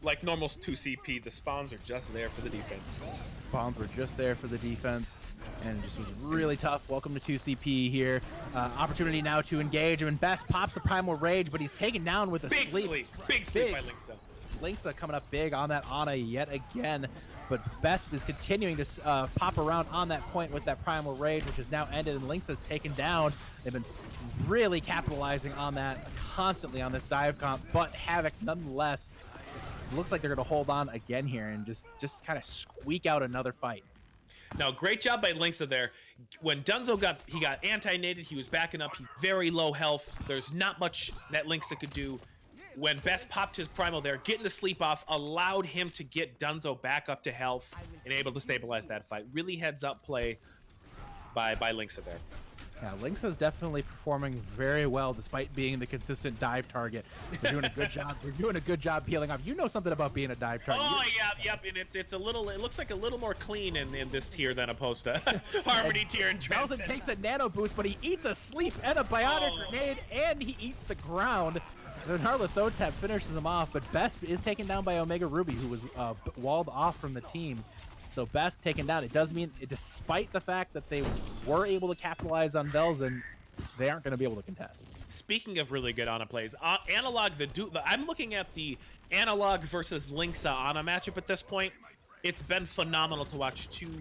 like normal 2CP, the spawns are just there for the defense. Spawns were just there for the defense, and it just was really tough. Welcome to 2CP here. Opportunity now to engage, and Best pops the Primal Rage, but he's taken down with a Big sleep by Linksa. Linksa coming up big on that Ana yet again, but Besp is continuing to pop around on that point with that Primal Rage, which is now ended, and Linksa's taken down. They've been really capitalizing on that constantly on this dive comp, but Havoc nonetheless. Looks like they're going to hold on again here and just kind of squeak out another fight. Now, great job by Linksa there. When Dunzo got anti-nated, he was backing up. He's very low health. There's not much that Linksa could do. When Best popped his primal there, getting the sleep off allowed him to get Dunzo back up to health and able to stabilize that fight. Really heads up play by Linksa there. Yeah, Linksa's definitely performing very well despite being the consistent dive target. They're doing a good job. They're doing a good job peeling off. You know something about being a dive target. Oh, yep. And it's a little. It looks like a little more clean in this tier than opposed to Harmony tier and Transcendence. Velzen takes a nano boost, but he eats a sleep and a bionic grenade, and he eats the ground. The Narlathotep finishes him off, but Best is taken down by Omega Ruby, who was walled off from the team. So Best taken down. It does mean, despite the fact that they were able to capitalize on Velzen, they aren't going to be able to contest. Speaking of really good Ana plays, Analog, I'm looking at the Analog versus Linksa Ana matchup at this point. It's been phenomenal to watch two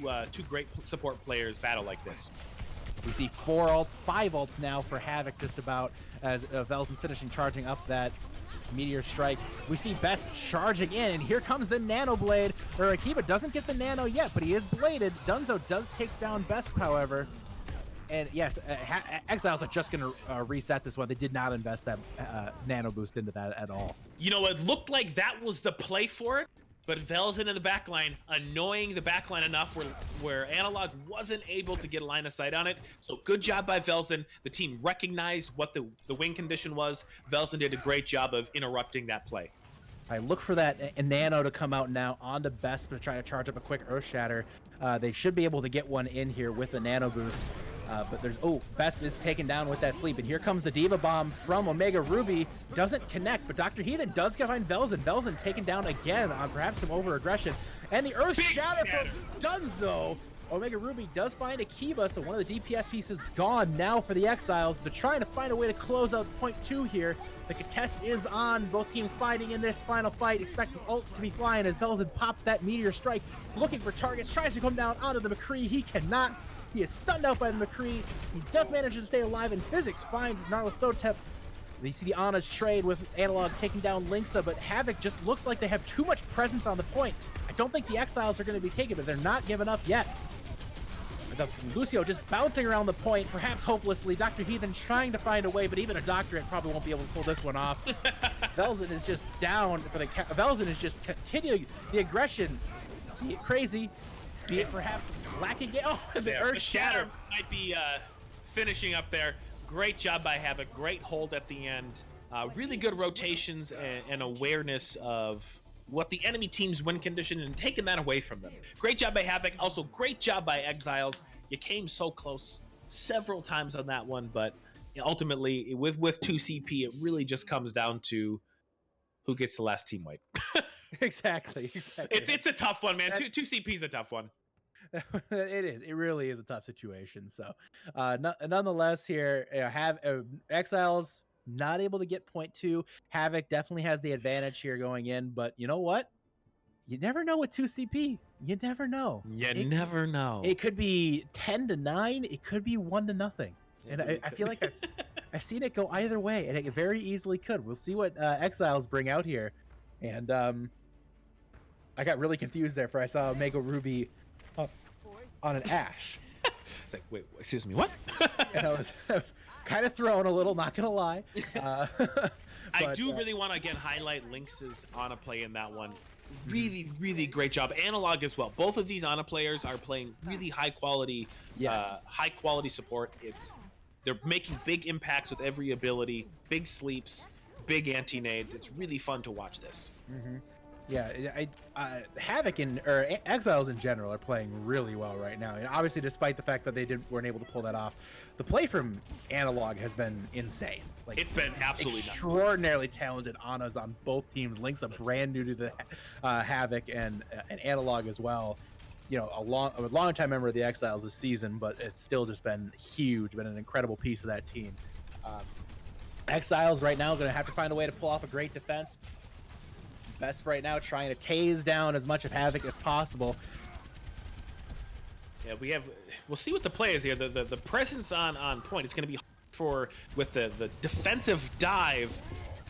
great support players battle like this. We see 4 ults, 5 ults now for Havoc just about, as Velzen's finishing charging up that Meteor Strike. We see Best charging in, and here comes the Nano Blade. Akiba doesn't get the Nano yet, but he is bladed. Dunzo does take down Best, however. And yes, Exiles are just going to reset this one. They did not invest that Nano boost into that at all. You know, it looked like that was the play for it, but Velzen in the backline, annoying the backline enough where Analog wasn't able to get a line of sight on it. So good job by Velzen. The team recognized what the win condition was. Velzen did a great job of interrupting that play. I look for that Nano to come out now onto Best to try to charge up a quick Earth Shatter. They should be able to get one in here with a Nano boost. But there's, Best is taken down with that sleep, and here comes the Diva Bomb from Omega Ruby. Doesn't connect, but Dr. Heathen does find Velzen. Velzen taken down again on perhaps some over-aggression. And the Earth Shatter from Dunzo. Omega Ruby does find Akiba, so one of the DPS pieces gone now for the Exiles. They're trying to find a way to close out point 2 here. The contest is on. Both teams fighting in this final fight. Expect the ults to be flying as Velzen pops that Meteor Strike. Looking for targets, tries to come down onto the McCree. He cannot. He is stunned out by the McCree. He does manage to stay alive, and Physics finds Narlathotep. You see the Ana's trade with Analog taking down Linksa, but Havoc just looks like they have too much presence on the point. I don't think the Exiles are going to be taken, but they're not giving up yet. Lucio just bouncing around the point, perhaps hopelessly. Dr. Heathen trying to find a way, but even a doctorate probably won't be able to pull this one off. Velzen is just down for the... Velzen is just continuing the aggression. Be it crazy, be it perhaps lacking... Oh, the Earth Shatter might be finishing up there. Great job by Havoc. Great hold at the end. Really good rotations and awareness of what the enemy team's win condition and taking that away from them. Great job by Havoc. Also, great job by Exiles. You came so close several times on that one, but ultimately, with 2CP, it really just comes down to who gets the last team wipe. Exactly. It's a tough one, man. 2CP is a tough one. It is. It really is a tough situation. So, nonetheless, here have Exiles not able to get point two. Havoc definitely has the advantage here going in, but you know what? You never know with 2 CP. You never know. You never know. It could be 10-9. It could be 1-0. And I feel like I've seen it go either way, and it very easily could. We'll see what Exiles bring out here. And I got really confused there, for I saw Omega Ruby on an Ash. It's like, wait, excuse me, what? And I was kind of thrown a little, not gonna lie. I do really want to again highlight Lynx's Ana play in that one. Really, really great job. Analog as well. Both of these Ana players are playing really high quality support. They're making big impacts with every ability, big sleeps, big anti-nades. It's really fun to watch this. Yeah, Havoc or Exiles in general are playing really well right now. And obviously, despite the fact that they weren't able to pull that off, the play from Analog has been insane. Like, it's been absolutely extraordinarily talented Anas on both teams. Link's a brand new to the Havoc and Analog as well. You know, a long-time member of the Exiles this season, but it's still just been huge. Been an incredible piece of that team. Exiles right now going to have to find a way to pull off a great defense. Best right now trying to tase down as much of Havoc as possible. Yeah, we'll see what the play is here. The presence on point. It's going to be with the defensive dive.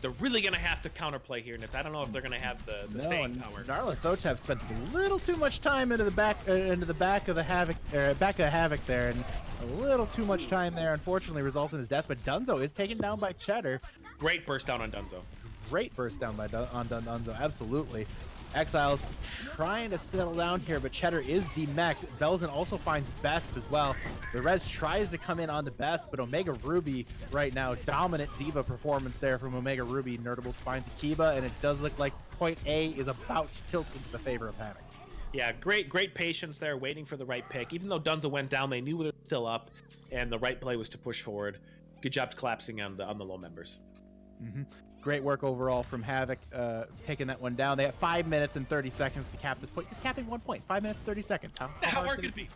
They're really going to have to counterplay here, and I don't know if they're going to have the staying power. Narlathotep spent a little too much time into the back of the Havoc, there, and a little too much time there, unfortunately, results in his death. But Dunzo is taken down by Cheddar. Great burst down on Dunzo. Great burst down by Dunzo, absolutely. Exiles trying to settle down here, but Cheddar is demeched. Belzen also finds Besp as well. The Res tries to come in onto Besp, but Omega Ruby right now, dominant diva performance there from Omega Ruby. Nerdables finds Akiba, and it does look like point A is about to tilt into the favor of Havoc. Yeah, great patience there, waiting for the right pick. Even though Dunzo went down, they knew they were still up, and the right play was to push forward. Good job collapsing on the low members. Great work overall from Havoc, taking that one down. They have 5 minutes and 30 seconds to cap this point. Just capping 1 point. 5 minutes, 30 seconds. How hard could it be?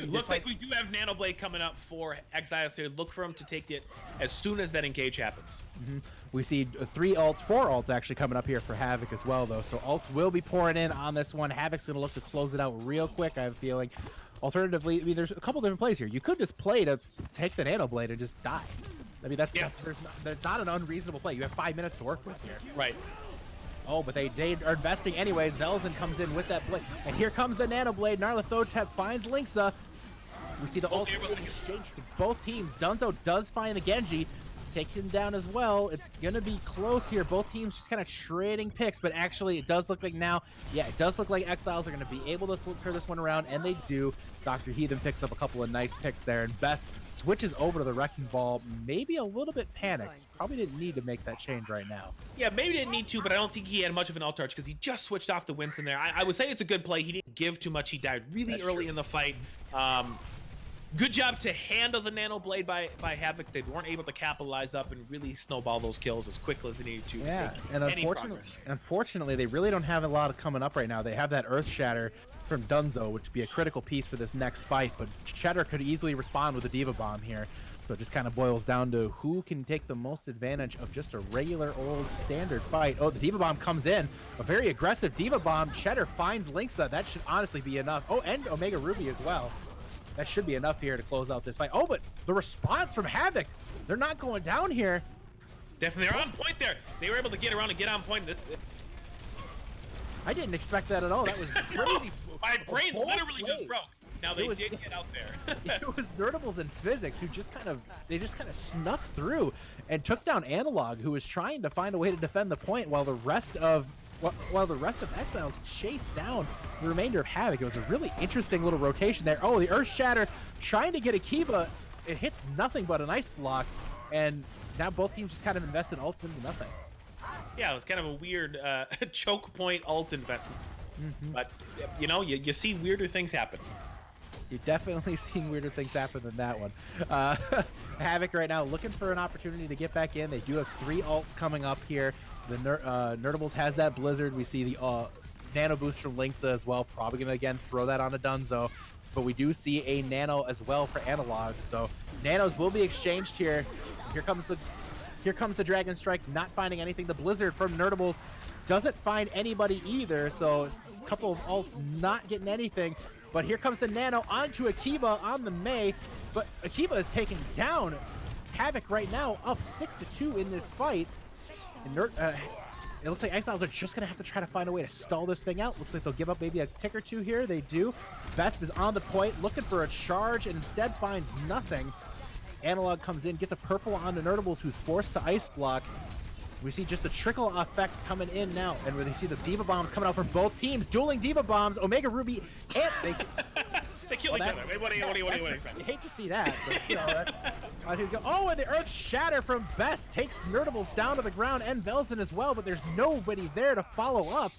Looks like we do have Nanoblade coming up for Exiles here. Look for him to take it as soon as that engage happens. We see 4 ults actually coming up here for Havoc as well, though. So ults will be pouring in on this one. Havoc's going to look to close it out real quick, I have a feeling. Alternatively, I mean, there's a couple different plays here. You could just play to take the Nanoblade and just die. I mean, there's not an unreasonable play. You have 5 minutes to work with here. Right. Oh, but they are investing anyways. Velzen comes in with that blade. And here comes the Nanoblade. Narlathotep finds Linksa. We see the ult exchange to both teams. Dunzo does find the Genji. Take him down as well. It's going to be close here. Both teams just kind of trading picks, but actually it does look like now, it does look like Exiles are going to be able to turn this one around, and they do. Dr. Heathen picks up a couple of nice picks there, and Best switches over to the Wrecking Ball, maybe a little bit panicked. Probably didn't need to make that change right now. Yeah, maybe didn't need to, but I don't think he had much of an ult charge because he just switched off the Winston there. I would say it's a good play. He didn't give too much. He died really early in the fight. Good job to handle the Nanoblade by Havoc. They weren't able to capitalize up and really snowball those kills as quickly as they needed to take and any progress. Unfortunately, they really don't have a lot coming up right now. They have that Earth Shatter from Dunzo, which would be a critical piece for this next fight, but Cheddar could easily respond with a Diva Bomb here. So it just kind of boils down to who can take the most advantage of just a regular old standard fight. Oh, the Diva Bomb comes in. A very aggressive Diva Bomb. Cheddar finds Linksa. That should honestly be enough. Oh, and Omega Ruby as well. That should be enough here to close out this fight. Oh, but the response from Havoc. They're not going down here. Definitely, they're on point there. They were able to get around and get on point. I didn't expect that at all. That was crazy. My brain literally just broke. Now they did get out there. It was Nerdables and Physics who just kind of snuck through and took down Analog, who was trying to find a way to defend the point while the rest of Exiles chased down the remainder of Havoc. It was a really interesting little rotation there. Oh, the Earth Shatter trying to get Akiba. It hits nothing but an ice block, and now both teams just kind of invested ults into nothing. Yeah, it was kind of a weird choke point ult investment. But, you know, you see weirder things happen. You've definitely seen weirder things happen than that one. Havoc right now looking for an opportunity to get back in. They do have 3 ults coming up here. The Nerdables has that Blizzard. We see the Nano boost from Linksa as well. Probably going to, again, throw that on a Dunzo. But we do see a Nano as well for Analog. So Nanos will be exchanged here. Here comes the Dragon Strike, not finding anything. The Blizzard from Nerdables doesn't find anybody either. So a couple of ults not getting anything. But here comes the Nano onto Akiba on the Mei. But Akiba is taking down Havoc right now, up 6-2 in this fight. And it looks like Exiles are just going to have to try to find a way to stall this thing out. Looks like they'll give up maybe a tick or two here. They do. Vesp is on the point, looking for a charge, and instead finds nothing. Analog comes in, gets a purple onto Nerdables, who's forced to ice block. We see just the trickle effect coming in now, and we see the Diva Bombs coming out from both teams. Dueling Diva Bombs, Omega Ruby, and they kill each other. What do you expect? You hate to see that, but you know, and the Earth Shatter from Best takes Nerdables down to the ground, and Velzen as well, but there's nobody there to follow up.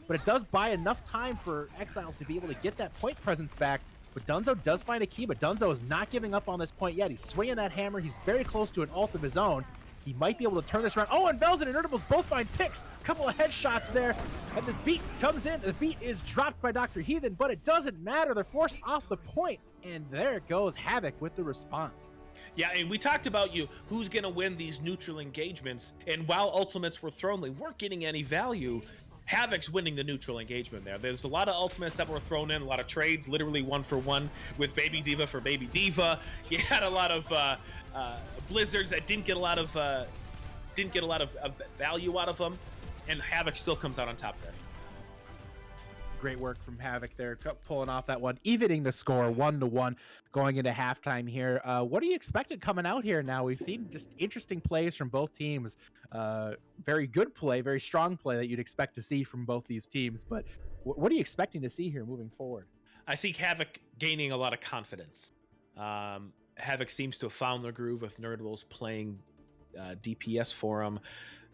But it does buy enough time for Exiles to be able to get that point presence back. But Dunzo does find a key, but Dunzo is not giving up on this point yet. He's swinging that hammer. He's very close to an ult of his own. He might be able to turn this around. Oh, and Velzen and Nerdables both find picks. A couple of headshots there. And the beat comes in. The beat is dropped by Dr. Heathen, but it doesn't matter. They're forced off the point. And there goes Havoc with the response. Yeah, and we talked about who's going to win these neutral engagements. And while ultimates were thrown, they weren't getting any value. Havoc's winning the neutral engagement there. There's a lot of ultimates that were thrown in, a lot of trades, literally 1-for-1 with Baby Diva for Baby Diva. You had a lot of blizzards that didn't get a lot of value out of them, and Havoc still comes out on top there. Great work from Havoc there, pulling off that one, evening the score 1-1 going into halftime here. What are you expected coming out here now? We've seen just interesting plays from both teams. Very good play, very strong play that you'd expect to see from both these teams. But what are you expecting to see here moving forward? I see Havoc gaining a lot of confidence. Havoc seems to have found their groove with Nerdables playing DPS for him.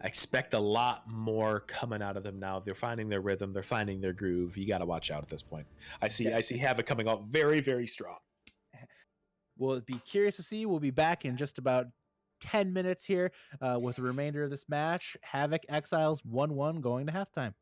I expect a lot more coming out of them now. They're finding their rhythm. They're finding their groove. You got to watch out at this point. I see Havoc coming out very, very strong. We'll be curious to see. We'll be back in just about 10 minutes here with the remainder of this match. Havoc Exiles 1-1 going to halftime.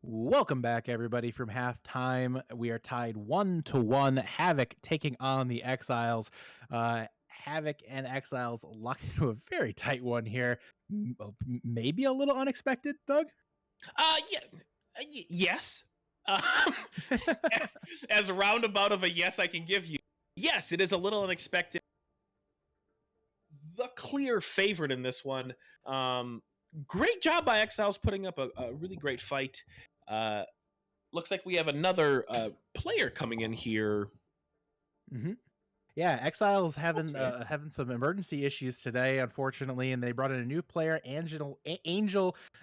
Welcome back, everybody, from halftime. We are tied 1-1. Havoc taking on the Exiles. Havoc and Exiles locked into a very tight one here. Maybe a little unexpected, Doug? Yeah, yes. Um, as a roundabout of a yes I can give you. Yes, it is a little unexpected. The clear favorite in this one. Great job by Exiles putting up a really great fight. Looks like we have another player coming in here. Mm-hmm. Yeah, Exiles having some emergency issues today, unfortunately, and they brought in a new player, Angel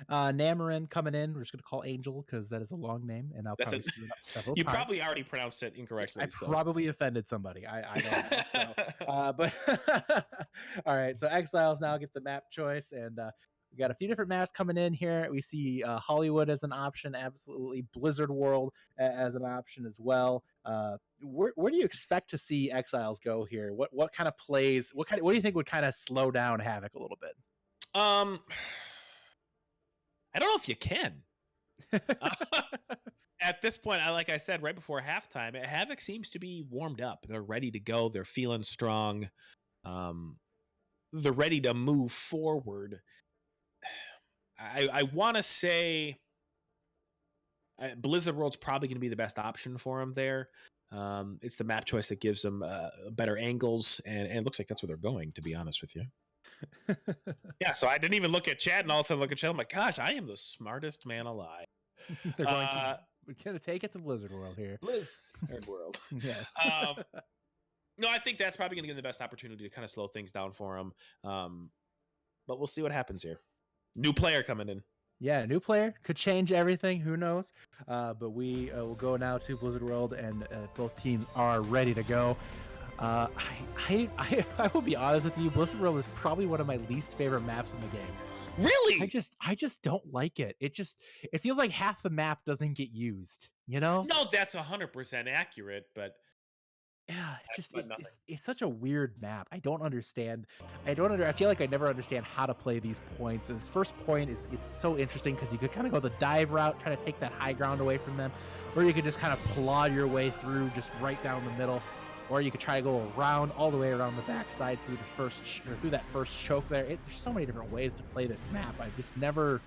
Namarin, coming in. We're just gonna call Angel because that is a long name, and I'll That's probably it. screw it up several You times. probably already pronounced it incorrectly. I probably offended somebody. I don't know. So, but all right. So Exiles now get the map choice, and we got a few different maps coming in here. We see Hollywood as an option, absolutely. Blizzard World as an option as well. Where do you expect to see Exiles go here? What kind of plays? What do you think would kind of slow down Havoc a little bit? I don't know if you can. At this point, like I said right before halftime, Havoc seems to be warmed up. They're ready to go. They're feeling strong. They're ready to move forward. I want to say Blizzard World's probably going to be the best option for them there. It's the map choice that gives them better angles, and it looks like that's where they're going, to be honest with you. Yeah, so I didn't even look at chat, and all of a sudden look at chat. I'm like, gosh, I am the smartest man alive. They're going we're going to take it to Blizzard World here. Blizzard World. Yes. No, I think that's probably going to give them the best opportunity to kind of slow things down for them. But we'll see what happens here. New player coming in. Yeah, new player could change everything. Who knows? But we will go now to Blizzard World, and both teams are ready to go. I will be honest with you. Blizzard World is probably one of my least favorite maps in the game. Really? I just don't like it. It feels like half the map doesn't get used. You know? No, that's 100% accurate, but yeah, it's such a weird map. I don't understand. I feel like I never understand how to play these points. And this first point is so interesting because you could kind of go the dive route, try to take that high ground away from them, or you could just kind of plod your way through just right down the middle, or you could try to go around all the way around the backside through that first choke there. There's so many different ways to play this map. I just never.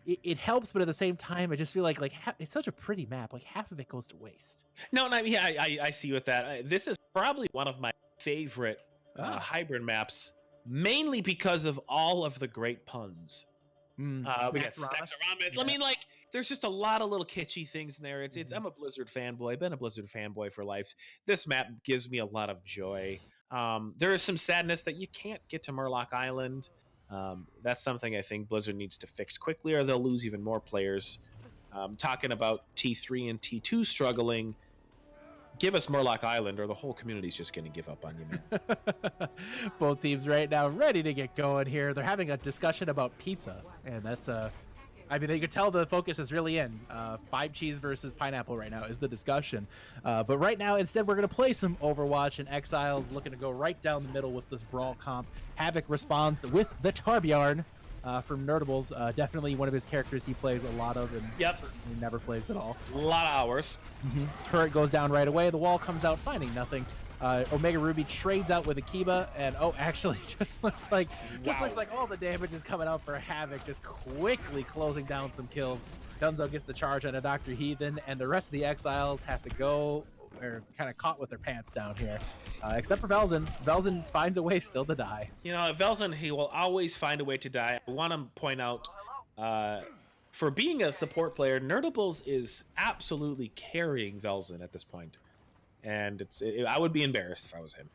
It helps, but at the same time, I just feel like it's such a pretty map. Like half of it goes to waste. No, yeah, I see with that. This is probably one of my favorite hybrid maps, mainly because of all of the great puns. We got Snacksaramas. Yeah. I mean, like, there's just a lot of little kitschy things in there. It's I'm a Blizzard fanboy. Been a Blizzard fanboy for life. This map gives me a lot of joy. There is some sadness that you can't get to Murloc Island. That's something I think Blizzard needs to fix quickly, or they'll lose even more players. Talking about T3 and T2 struggling, give us Murloc Island, or the whole community's just going to give up on you, man. Both teams right now ready to get going here. They're having a discussion about pizza, and that's I mean, you could tell the focus is really in 5 cheese versus pineapple right now is the discussion. But right now, instead, we're going to play some Overwatch, and Exiles looking to go right down the middle with this brawl comp. Havoc responds with the Torbjorn from Nerdables. Definitely one of his characters he plays a lot of, and certainly never plays at all. A lot of hours. Turret goes down right away. The wall comes out, finding nothing. Omega Ruby trades out with Akiba, and actually just looks like all the damage is coming out for Havoc, just quickly closing down some kills. Dunzo gets the charge on a Dr. Heathen, and the rest of the Exiles have to go, or kind of caught with their pants down here, except for Velzen. Velzen finds a way still to die. You know, Velzen, he will always find a way to die. I want to point out, for being a support player, Nerdables is absolutely carrying Velzen at this point. And I would be embarrassed if I was him.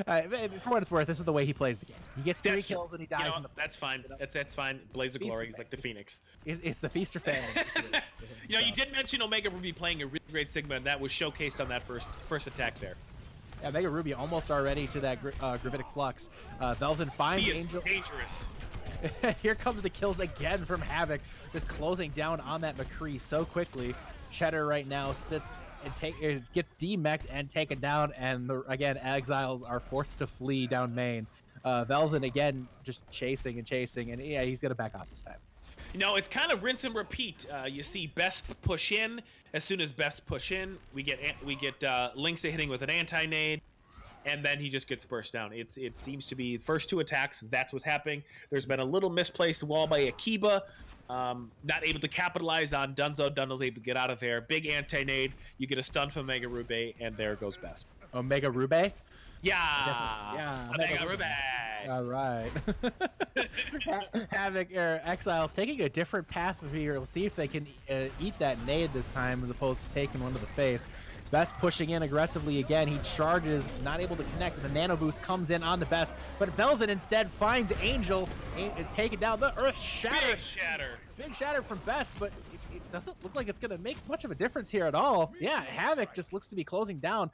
For what it's worth, this is the way he plays the game. He gets 3 kills and he dies. That's fine. That's fine. Blaze of Glory. He's like the Phoenix. It's the feast or famine. You did mention Omega Ruby playing a really great Sigma, and that was showcased on that first attack there. Yeah, Omega Ruby almost already to that Gravitic Flux. Velzen finds Angel. Dangerous. Here comes the kills again from Havoc, just closing down on that McCree so quickly. Cheddar right now sits and gets demeched and taken down, and again, Exiles are forced to flee down main. Velzen again just chasing, and yeah, he's gonna back off this time. It's kind of rinse and repeat. You see Best push in. As soon as Best push in, we get Link's hitting with an anti-nade, and then he just gets burst down. It seems to be the first 2 attacks. That's what's happening. There's been a little misplaced wall by Akiba. Not able to capitalize on Dunzo. Dunzo's able to get out of there. Big anti-nade. You get a stun from Omega Rube, and there goes Best. Omega Rube? Yeah. Omega Rube. All right. Havoc or Exiles taking a different path here. Let's see if they can eat that nade this time as opposed to taking one to the face. Best pushing in aggressively again. He charges, not able to connect. The nano boost comes in on the Best, but Velzen instead finds Angel, taking down the Earth Shatter. Big shatter from Best, but it doesn't look like it's going to make much of a difference here at all. Yeah, Havoc just looks to be closing down.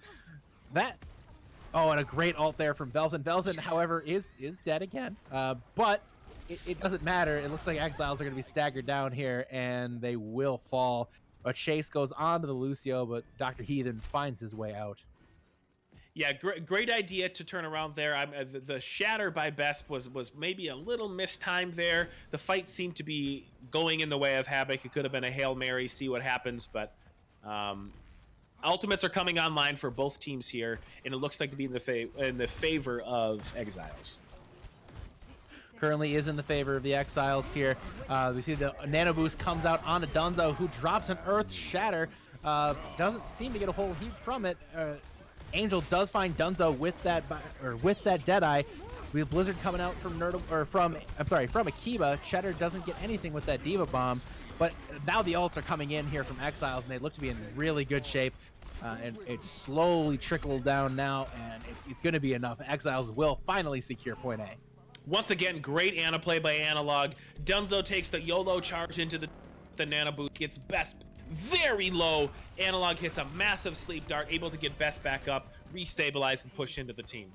Oh, and a great ult there from Velzen. Velzen, however, is dead again, but it doesn't matter. It looks like Exiles are going to be staggered down here, and they will fall. A chase goes on to the Lucio, but Dr. Heathen finds his way out. Yeah, great idea to turn around there. The shatter by Best was maybe a little mistimed there. The fight seemed to be going in the way of Havoc. It could have been a Hail Mary, see what happens, but ultimates are coming online for both teams here, and it looks like to be in the favor of Exiles. Currently is in the favor of the Exiles here. We see the Nano Boost comes out onto Dunzo, who drops an Earth Shatter. Doesn't seem to get a whole heap from it. Angel does find Dunzo with that Deadeye. We have Blizzard coming out from Akiba. Cheddar doesn't get anything with that Diva Bomb, but now the ults are coming in here from Exiles, and they look to be in really good shape. And it slowly trickled down now, and it's going to be enough. Exiles will finally secure point A. Once again, great Ana play by Analog. Dunzo takes the YOLO charge into the Nano Boost, gets Best very low. Analog hits a massive sleep dart, able to get Best back up, restabilize, and push into the team.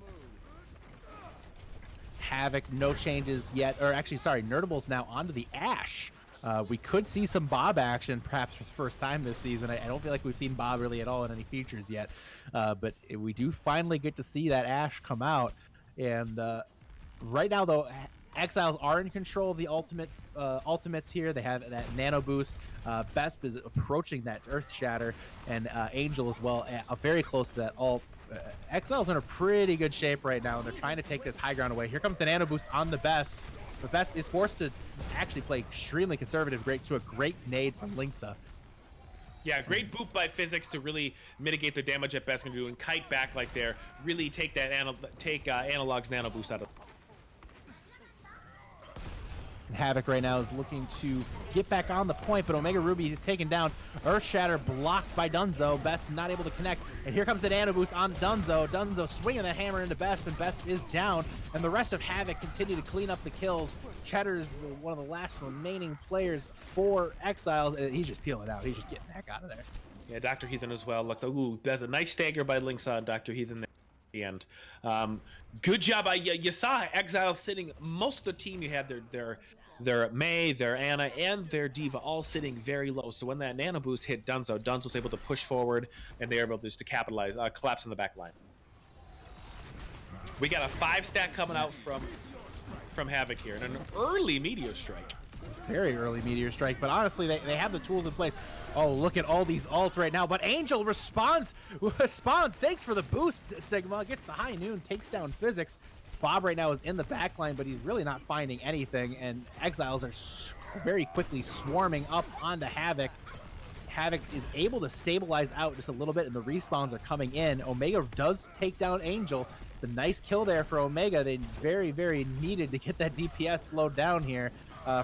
Havoc, no changes yet. Or actually, sorry, Nerdable's now onto the Ashe. We could see some Bob action, perhaps for the first time this season. I don't feel like we've seen Bob really at all in any features yet. But we do finally get to see that Ashe come out. And right now, though, Exiles are in control of the ultimates here. They have that Nano Boost. Best is approaching that Earth Shatter, and Angel as well, very close to that ult. Exiles are in a pretty good shape right now, and they're trying to take this high ground away. Here comes the Nano Boost on the Best. The Best is forced to actually play extremely conservative, to a great nade from Linksa. Yeah, great boop by Physics to really mitigate the damage that Best can do and kite back like there. Really take that Analog's Nano Boost out of. And Havoc right now is looking to get back on the point, but Omega Ruby is taken down. Earth Shatter blocked by Dunzo. Best not able to connect. And here comes the Nano Boost on Dunzo. Dunzo swinging that hammer into Best, and Best is down. And the rest of Havoc continue to clean up the kills. Cheddar is one of the last remaining players for Exiles, and he's just peeling out. He's just getting the heck out of there. Yeah, Dr. Heathen as well. Look, ooh, there's a nice stagger by Linksa on Dr. Heathen there. The end. Good job. You saw Exiles sitting. Most of the team, you had their Mei, their Ana, and their Diva all sitting very low. So when that Nano Boost hit Dunzo, Dunzo was able to push forward, and they were able just to capitalize, collapse in the back line. We got a 5-stack coming out from Havoc here, and an early Meteor Strike. Very early Meteor Strike, but honestly, they have the tools in place. Oh, look at all these ults right now, but Angel responds. Thanks for the boost, Sigma. Gets the high noon, takes down Physics. Bob right now is in the back line, but he's really not finding anything, and Exiles are very quickly swarming up onto Havoc. Havoc is able to stabilize out just a little bit, and the respawns are coming in. Omega does take down Angel. It's a nice kill there for Omega. They very, very needed to get that DPS slowed down here.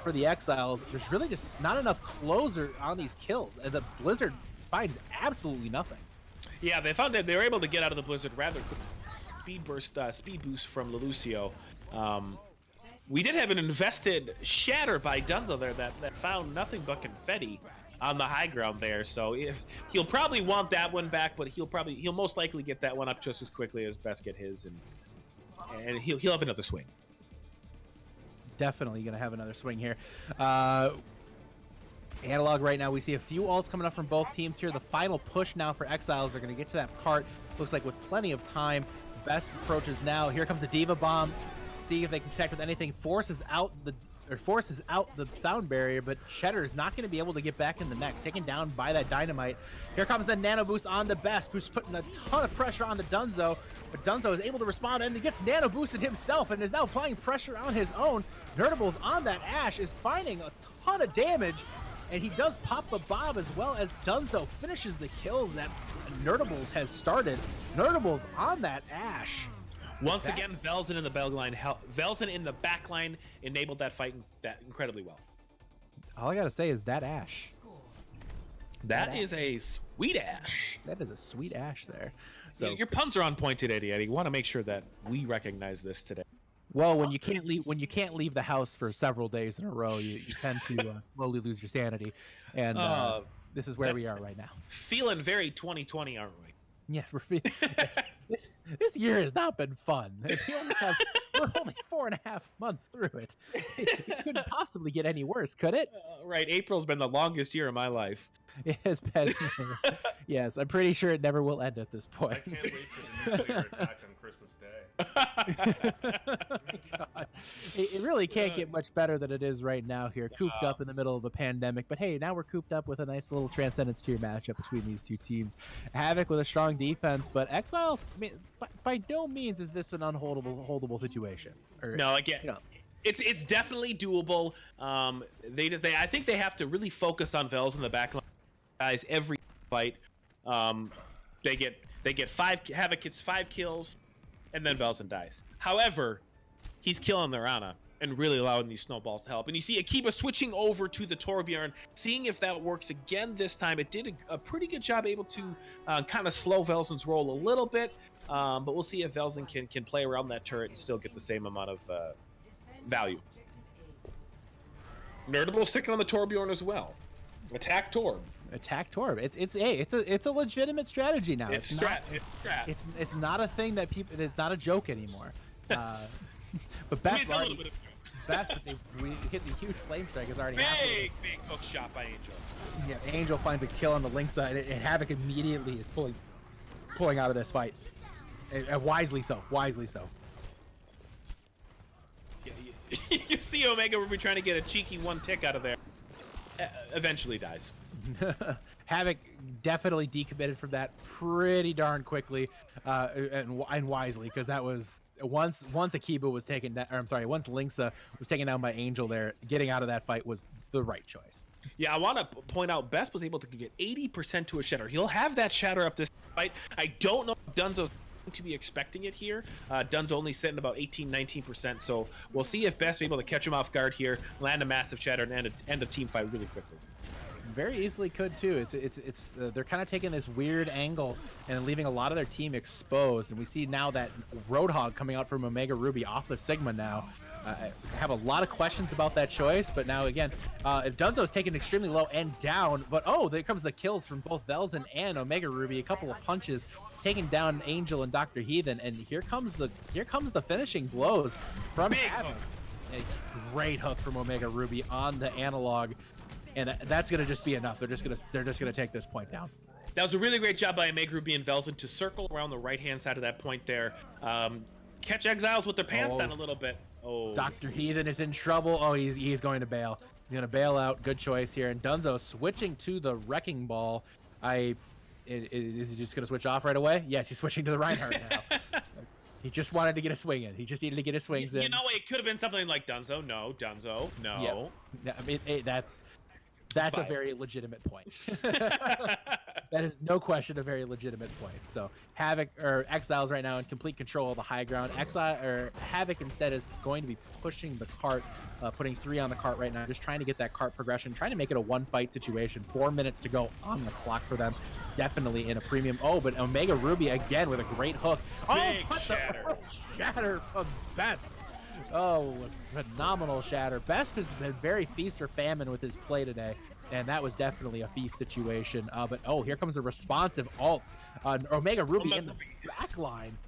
For the Exiles, there's really just not enough closer on these kills. The Blizzard finds absolutely nothing. Yeah, they found that they were able to get out of the Blizzard rather quickly. Speed boost from Lelucio. We did have an invested shatter by Dunzo there that found nothing but confetti on the high ground there. So he'll probably want that one back, but he'll most likely get that one up just as quickly as Best get his, and he'll have another swing. Definitely going to have another swing here. Analog right now, we see a few ults coming up from both teams here. The final push now for Exiles. They're going to get to that cart. Looks like with plenty of time. Best approaches now. Here comes the Diva Bomb. see if they can connect with anything. Forces out the sound barrier, but Cheddar is not going to be able to get back in the neck. Taken down by that dynamite. Here comes the nano boost on the Best, who's putting a ton of pressure on the Dunzo, but Dunzo is able to respond and he gets nano boosted himself and is now applying pressure on his own. Nerdable's on that Ash, is finding a ton of damage, and he does pop the Bob as well as Dunzo finishes the kills that Nerdables has started. Nerdables on that Ash. Once again, Velzen in the Velzen in the backline enabled that fight that incredibly well. All I gotta say is that Ash. That is a sweet Ash. That is a sweet Ash there. So your puns are on point today, Eddie. You want to make sure that we recognize this today. Well, when you can't leave the house for several days in a row, you tend to slowly lose your sanity, and this is where we are right now. Feeling very 2020, aren't we? Yes, we're feeling. This year has not been fun. We're only 4.5 months through it. It couldn't possibly get any worse, could it? Right. April's been the longest year of my life. It has been. Yes, I'm pretty sure it never will end at this point. I can't wait for the nuclear attack on Christmas Day. God. It really can't get much better than it is right now here, cooped up in the middle of a pandemic. But hey, now we're cooped up with a nice little Transcendence tier matchup between these two teams. Havoc with a strong defense, but Exiles, I mean, by no means is this an holdable situation. No, again, it's definitely doable. I think they have to really focus on Vels in the backline guys every fight. They get 5. Havoc gets 5 kills, and then Velzen dies. However, he's killing their Ana and really allowing these snowballs to help. And you see Akiba switching over to the Torbjorn, seeing if that works again this time. It did a pretty good job able to kind of slow Velzen's roll a little bit, but we'll see if Velzen can play around that turret and still get the same amount of value. Nerdable sticking on the Torbjorn as well. Attack Torb. It's a legitimate strategy now. It's not a thing that people. It's not a joke anymore. But Best hits a huge flame strike. Is already big hook shot by Angel. Yeah, Angel finds a kill on the Link side, and Havoc immediately is pulling out of this fight, and wisely so. You see Omega Ruby trying to get a cheeky 1 tick out of there. Eventually dies. Havoc definitely decommitted from that pretty darn quickly, and wisely, because that was once Akiba was taken down, or I'm sorry, once Linksa was taken down by Angel there, getting out of that fight was the right choice. Yeah, I want to point out Best was able to get 80% to a Shatter. He'll have that Shatter up this fight. I don't know if Dunzo's to be expecting it here. Dun's only sitting about 18-19%, so we'll see if Best be able to catch him off guard here, land a massive Shatter, and end a team fight really quickly. Very easily could too. It's they're kind of taking this weird angle and leaving a lot of their team exposed, and we see now that Roadhog coming out from Omega Ruby off the Sigma now. I have a lot of questions about that choice, but now again, Dunzo's taken extremely low and down, but there comes the kills from both Velzen and Omega Ruby. A couple of punches taking down Angel and Dr. Heathen, and here comes the finishing blows from Havoc. A great hook from Omega Ruby on the analog, and that's gonna just be enough. They're just gonna take this point down. That was a really great job by Omega Ruby and Velzen to circle around the right-hand side of that point there. Catch Exiles with their pants down a little bit. Dr. Heathen is in trouble. He's going to bail. He's going to bail out. Good choice here. And Dunzo switching to the Wrecking Ball. Is he just going to switch off right away? Yes, he's switching to the Reinhardt now. He just wanted to get a swing in. He just needed to get his swings in. You know, it could have been something like Dunzo, no. Yeah, I mean, that's a very legitimate point. That is no question a very legitimate point. So Havoc or Exiles right now in complete control of the high ground. Havoc instead is going to be pushing the cart, putting 3 on the cart right now, just trying to get that cart progression, trying to make it a 1-fight situation. 4 minutes to go on the clock for them. Definitely in a premium. But Omega Ruby again with a great hook. Big Shatter. Shatter from Best. Phenomenal Shatter. Best has been very feast or famine with his play today, and that was definitely a feast situation. But here comes the responsive ults on Omega Ruby in the back line.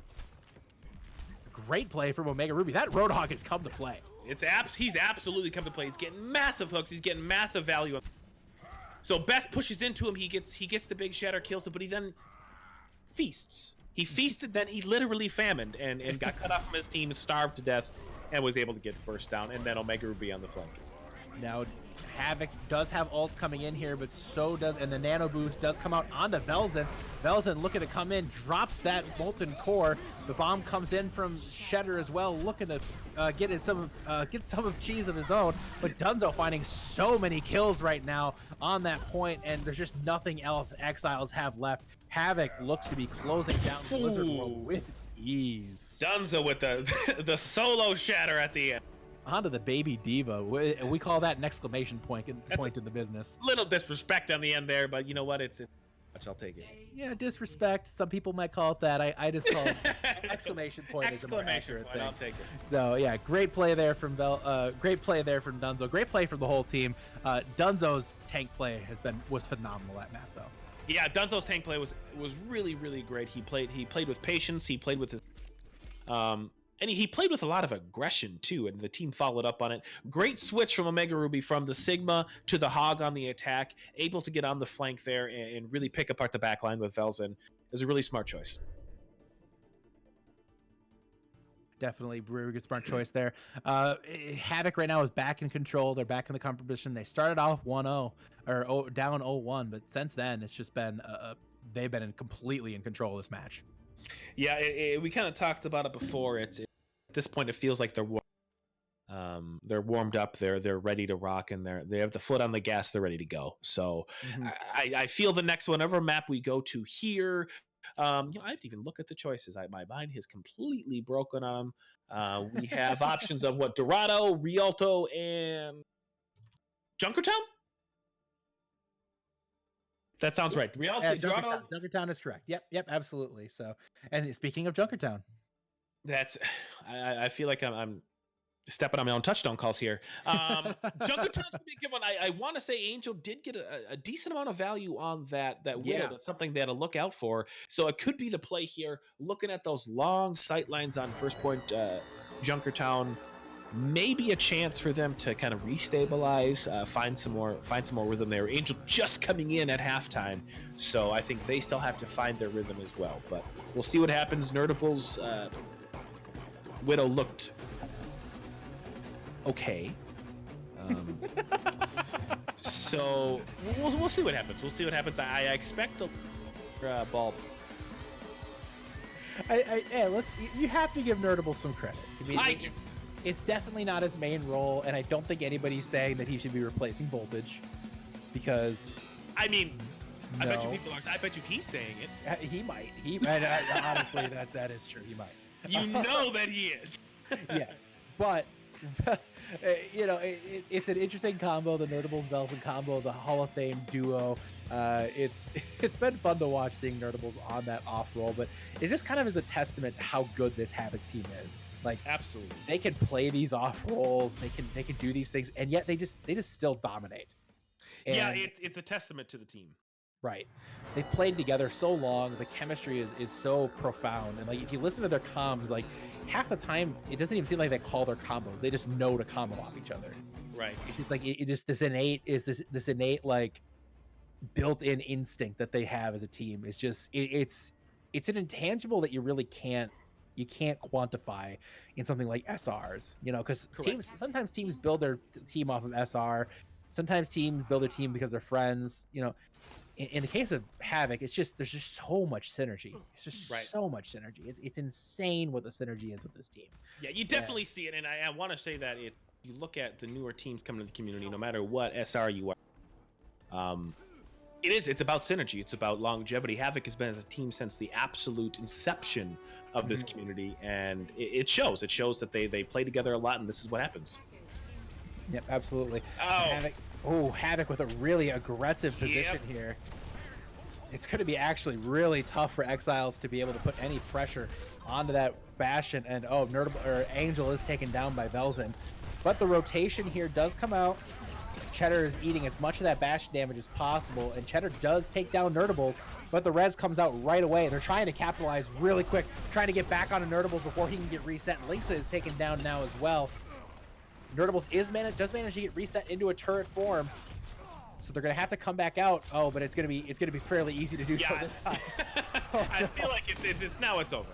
Great play from Omega Ruby. That Roadhog has come to play. He's absolutely come to play. He's getting massive hooks. He's getting massive value. So Best pushes into him. He gets the big Shatter, kills him, but he then feasts. He feasted, then he literally famined and got cut off from his team, starved to death. and was able to get burst down, and then Omega Ruby on the flank. Now, Havoc does have ults coming in here, but so does, and the nano boost does come out onto Velzen. Velzen looking to come in, drops that molten core. The bomb comes in from Shedder as well, looking to get some of cheese of his own. But Dunzo finding so many kills right now on that point, and there's just nothing else Exiles have left. Havoc looks to be closing down Blizzard World with ease. Dunzo with the solo shatter at the end. Onto the baby diva. We call that an exclamation point in the business. Little disrespect on the end there, but you know what? It's I'll take it. Yeah, disrespect. Some people might call it that. I just call it exclamation point. Exclamation point. I'll take it. So yeah, great play there from great play there from Dunzo. Great play from the whole team. Dunzo's tank play was phenomenal that map though. Yeah, Dunzo's tank play was really, really great. He played with patience. He played with his and he played with a lot of aggression too, and the team followed up on it. Great switch from Omega Ruby from the Sigma to the Hog on the attack, able to get on the flank there and really pick apart the backline with Velzen. It was a really smart choice. Definitely, Brewer good smart choice there. Havoc right now is back in control. They're back in the competition. They started off 1-0 or down 0-1, but since then it's just been they've been completely in control of this match. Yeah, we kind of talked about it before. At this point, it feels like they're warmed up. They're ready to rock, and they have the foot on the gas. They're ready to go. So I feel the next whatever map we go to here. I have to even look at the choices. My mind is completely broken on them. We have options of Dorado, Rialto, and Junkertown. That sounds right. Junkertown is correct. Yep, absolutely. So, and speaking of Junkertown, I feel like I'm stepping on my own touchdown calls here. Junkertown's gonna be a good one. I want to say Angel did get a decent amount of value on that Widow. Yeah. That's something they had to look out for. So it could be the play here. Looking at those long sight lines on first point, Junkertown. Maybe a chance for them to kind of restabilize, find some more rhythm there. Angel just coming in at halftime, so I think they still have to find their rhythm as well. But we'll see what happens. Nerdable's Widow looked okay, so we'll see what happens. We'll see what happens. I expect a ball. You have to give Nerdable some credit. I do. It's definitely not his main role, and I don't think anybody's saying that he should be replacing Voltage, because I mean, no. I bet you people are. I bet you he's saying it. He might. Honestly, that is true. He might. You know that he is. Yes, but it's an interesting combo. The Nerdables Velzen combo, the Hall of Fame duo. It's been fun to watch seeing Nerdables on that off roll, but it just kind of is a testament to how good this Havoc team is. Like, absolutely, they can play these off rolls, they can do these things, and yet they just still dominate. And, yeah, it's a testament to the team. Right, they've played together so long. The chemistry is so profound, and like if you listen to their comms, like half the time it doesn't even seem like they call their combos. They just know to combo off each other. Right. It's just like this innate like built-in instinct that they have as a team. It's just it's an intangible that you really can't quantify in something like SRs, because sometimes teams build their team off of SR, sometimes teams build their team because they're friends. In the case of Havoc, there's just so much synergy. It's just so much synergy. It's insane what the synergy is with this team. Yeah, you definitely see it, and I want to say that you look at the newer teams coming to the community, no matter what SR you are. It's about synergy. It's about longevity. Havoc has been as a team since the absolute inception of this community, and it shows. It shows that they play together a lot, and this is what happens. Yep, absolutely. Havoc with a really aggressive position here. It's going to be actually really tough for Exiles to be able to put any pressure onto that Bastion, and Angel is taken down by Velzen. But the rotation here does come out. Cheddar is eating as much of that Bastion damage as possible, and Cheddar does take down Nerdables, but the res comes out right away. They're trying to capitalize really quick, trying to get back onto Nerdables before he can get reset. Lynx is taken down now as well. Nerdables does manage to get reset into a turret form, so they're gonna have to come back out. Oh, but it's gonna be fairly easy to do so this time. I feel like it's now it's over.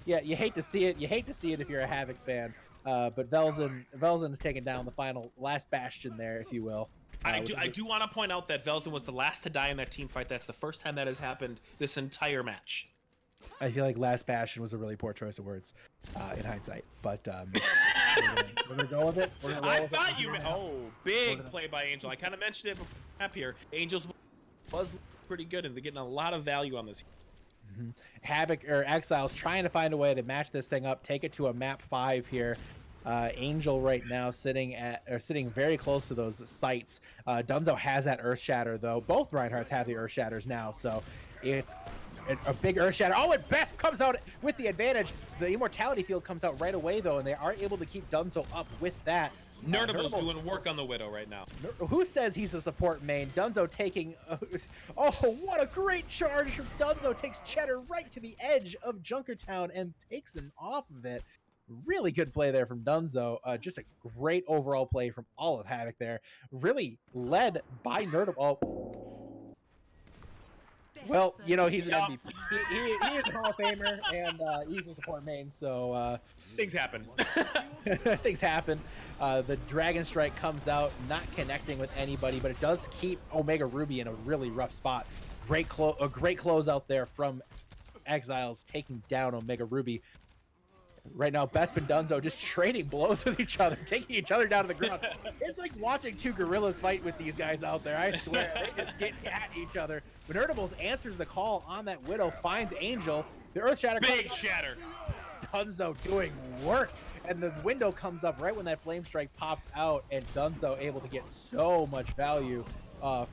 Yeah, you hate to see it. You hate to see it if you're a Havoc fan. But Velzen is taking down the last bastion there, if you will. I do want to point out that Velzen was the last to die in that team fight. That's the first time that has happened this entire match. I feel like last bastion was a really poor choice of words in hindsight, but we're gonna go with it. I thought you. Big play by Angel. I kind of mentioned it before up here. Angels was pretty good, and they're getting a lot of value on this. Havoc or Exiles trying to find a way to match this thing up, take it to a map 5 here. Angel right now sitting very close to those sites. Dunzo has that Earth Shatter though. Both Reinhardts have the Earth Shatters now, so it's a big Earth Shatter. Oh, and Best comes out with the advantage. The Immortality Field comes out right away though, and they are able to keep Dunzo up with that. Nerdable's doing work on the Widow right now. Who says he's a support main? Dunzo taking... oh, what a great charge from Dunzo. Takes Cheddar right to the edge of Junkertown and takes him off of it. Really good play there from Dunzo. Just a great overall play from all of Havoc there. Really led by Nerdable. Oh. Well, you know, he's an MVP. He is a Hall of Famer, and he's a support main, so... things happen. Things happen. The Dragon Strike comes out, not connecting with anybody, but it does keep Omega Ruby in a really rough spot. A great close out there from Exiles, taking down Omega Ruby. Right now, Besp and Dunzo just trading blows with each other, taking each other down to the ground. It's like watching two gorillas fight with these guys out there. I swear, they just get at each other. But Nerdables answers the call on that Widow, finds Angel. The Earth Shatter. Big shatter. Dunzo doing work. And the window comes up right when that Flame Strike pops out, and Dunzo able to get so much value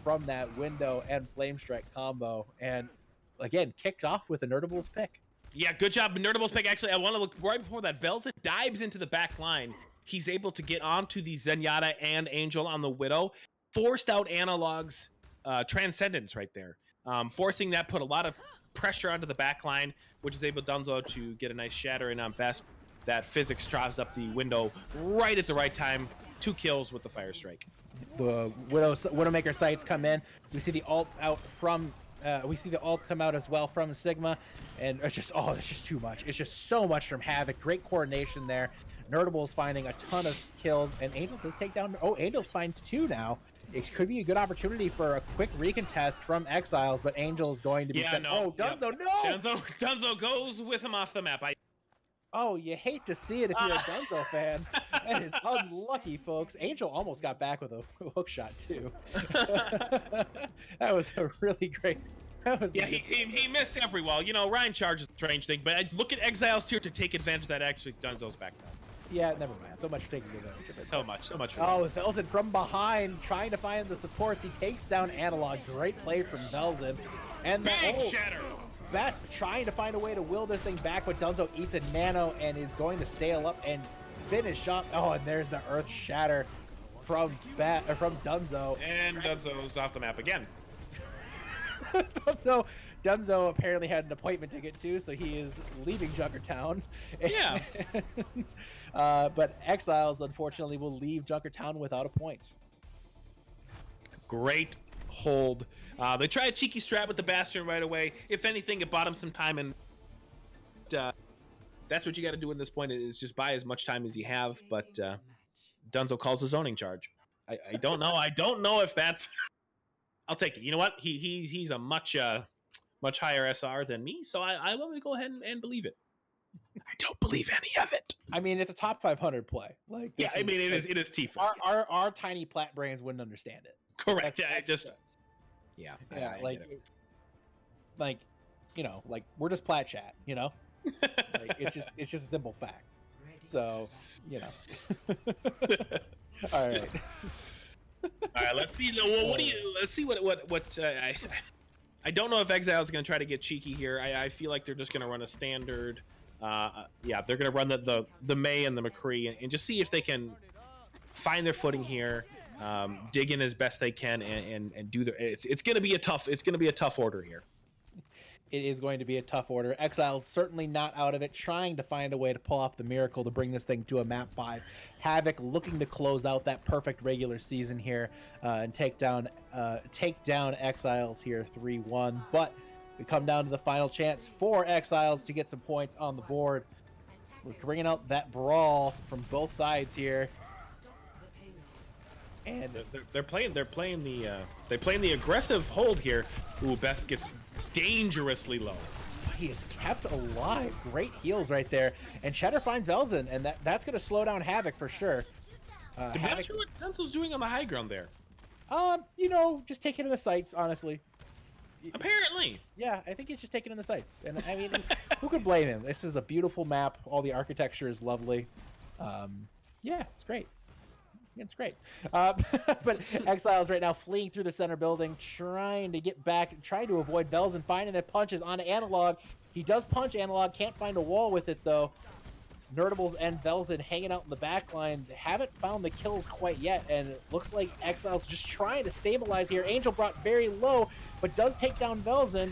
from that window and Flame Strike combo. And again, kicked off with a Nerdables pick. Yeah, good job. Nerdable's pick. Actually, I want to look right before that. Velzen dives into the back line. He's able to get onto the Zenyatta and Angel on the Widow. Forced out Analog's Transcendence right there. Forcing that, put a lot of pressure onto the back line, which is able Dunzo to get a nice shatter in on Best. That physics drives up the window right at the right time. 2 kills with the Fire Strike. The Widowmaker sights come in. We see the ult out from... we see the ult come out as well from Sigma, and it's just too much. It's just so much from Havoc. Great coordination there. Nerdable's finding a ton of kills, and Angel does take down. Oh, Angel finds 2 now. It could be a good opportunity for a quick recontest from Exiles, but Angel is going to be. Yeah, no. Oh, Dunzo, yep. No! Dunzo goes with him off the map. Oh, you hate to see it if you're a Dunzo fan. That is unlucky, folks. Angel almost got back with a hook shot, too. That was a really great... He missed every wall. You know, Ryan charges a strange thing, but look at Exiles here to take advantage of that. Actually, Dunzo's back now. Yeah, never mind. So much for taking advantage of it. So much. Oh, Velzen from behind, trying to find the supports. He takes down Analog. Great play from Velzen. And Big shatter! Vesp trying to find a way to will this thing back, but Dunzo eats a nano and is going to scale up and finish up. Oh, and there's the Earth Shatter from Dunzo. And Dunzo's off the map again. Dunzo apparently had an appointment to get to, so he is leaving Junkertown. Yeah. But Exiles, unfortunately, will leave Junkertown without a point. Great hold. They try a cheeky strat with the Bastion right away. If anything, it bought him some time, and that's what you got to do in this point, is just buy as much time as you have. But Dunzo calls a zoning charge. I don't know. I don't know if that's... I'll take it. You know what? He's a much higher SR than me, so I want to go ahead and believe it. I don't believe any of it. I mean, it's a top 500 play. Like, yeah, I mean, it is Tifa. Our tiny plat brains wouldn't understand it. Correct. Like, you know, like we're just plat chat. You know, like, it's just a simple fact. So, you know. All right. All right, let's see. Well, let's see what I don't know if Exile is going to try to get cheeky here. I feel like they're just going to run a standard. Yeah, they're going to run the May and the McCree and just see if they can find their footing here, dig in as best they can, and do their. It's going to be a tough order here. It is going to be a tough order. Exiles certainly not out of it, trying to find a way to pull off the miracle to bring this thing to a map 5. Havoc looking to close out that perfect regular season here and take down Exiles here 3-1. But we come down to the final chance for Exiles to get some points on the board. We're bringing out that brawl from both sides here. And they're playing the aggressive hold here. Ooh, Besp gets dangerously low. he is kept alive. Great heals right there. And Cheddar finds Velzen, and that's going to slow down Havoc for sure. I'm not sure what Denzel's doing on the high ground there. You know, just taking in the sights, honestly. Apparently. Yeah, I think he's just taking in the sights. And I mean, who could blame him? This is a beautiful map. All the architecture is lovely. Yeah, it's great. It's great. But Exiles right now fleeing through the center building, trying to get back, trying to avoid Velzen, finding the punches on Analog. He does punch Analog, can't find a wall with it though. Nerdables and Velzen hanging out in the back line. Haven't found the kills quite yet, and it looks like Exiles just trying to stabilize here. Angel brought very low, but does take down Velzen.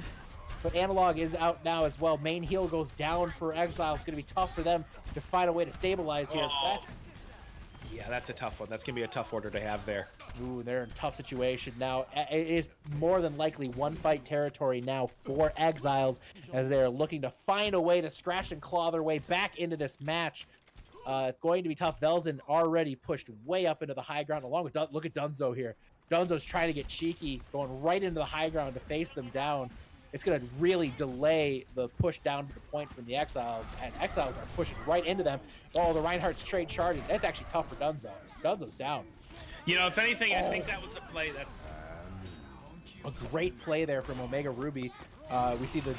But Analog is out now as well. Main heal goes down for Exiles. It's going to be tough for them to find a way to stabilize here. Yeah, that's a tough one. That's going to be a tough order to have there. Ooh, they're in a tough situation now. It is more than likely one-fight territory now for Exiles as they're looking to find a way to scratch and claw their way back into this match. It's going to be tough. Velzen already pushed way up into the high ground along with look at Dunzo here. Dunzo's trying to get cheeky, going right into the high ground to face them down. It's going to really delay the push down to the point from the Exiles, and Exiles are pushing right into them. Oh, the Reinhardt's trade charging. That's actually tough for Dunzo. Dunzo's down. You know, if anything, I think that was a play that's... A great play there from Omega Ruby. We see the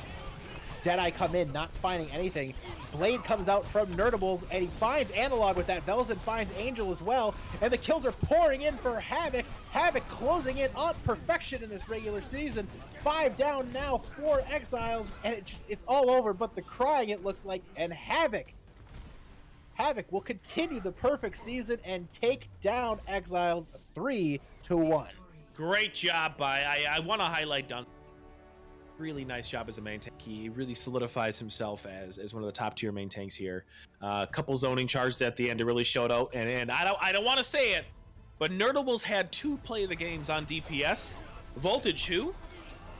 Deadeye come in, not finding anything. Blade comes out from Nerdables, and he finds Analog with that. Velzen finds Angel as well, and the kills are pouring in for Havoc. Havoc closing in on perfection in this regular season. 5 down now for Exiles, and it's all over, but the crying, it looks like, and Havoc will continue the perfect season and take down Exiles 3-1. Great job by, I want to highlight Dunn. Really nice job as a main tank. He really solidifies himself as one of the top tier main tanks here. A couple zoning charges at the end to really showed out, and I don't want to say it, but Nerdables had 2 play of the games on DPS. Voltage who?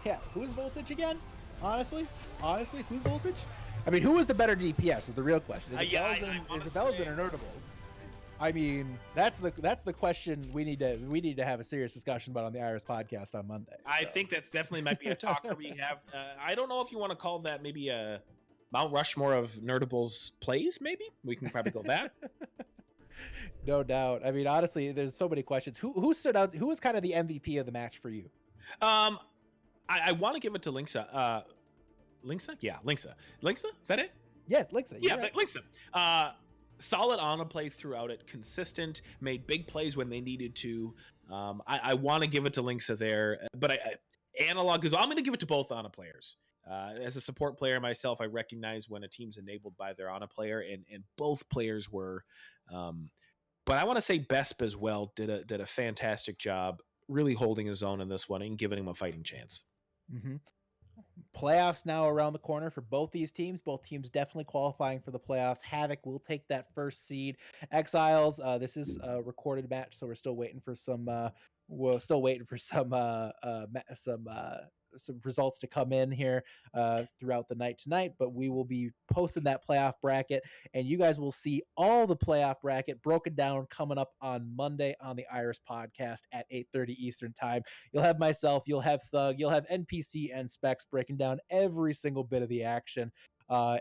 Yeah, who's Voltage again? Honestly, who's Voltage? I mean, who was the better DPS is the real question. Is it Velzen or Nerdables? I mean, that's the question we need to have a serious discussion about on the Iris podcast on Monday. I think that's definitely might be a talker we have. I don't know if you want to call that maybe a Mount Rushmore of Nerdables plays. Maybe we can probably go that. No doubt. I mean, honestly, there's so many questions. Who stood out? Who was kind of the MVP of the match for you? I want to give it to Linksa. Linksa? Yeah, Linksa. Linksa? Is that it? Yeah, Linksa. Yeah, right. Linksa. Solid on a play throughout it, consistent, made big plays when they needed to. I want to give it to Linksa there, but Analog is. I'm going to give it to both Ana players. As a support player myself, I recognize when a team's enabled by their Ana player, and both players were. But I want to say Besp as well did a fantastic job, really holding his own in this one and giving him a fighting chance. Mm-hmm. Playoffs now around the corner for both these teams. Both teams definitely qualifying for the playoffs. Havoc will take that first seed. Exiles, this is a recorded match, so we're still waiting for some results to come in here throughout the night tonight, but we will be posting that playoff bracket, and you guys will see all the playoff bracket broken down coming up on Monday on the Iris podcast at 8:30 Eastern time. You'll have myself, you'll have Thug, you'll have NPC and Specs breaking down every single bit of the action,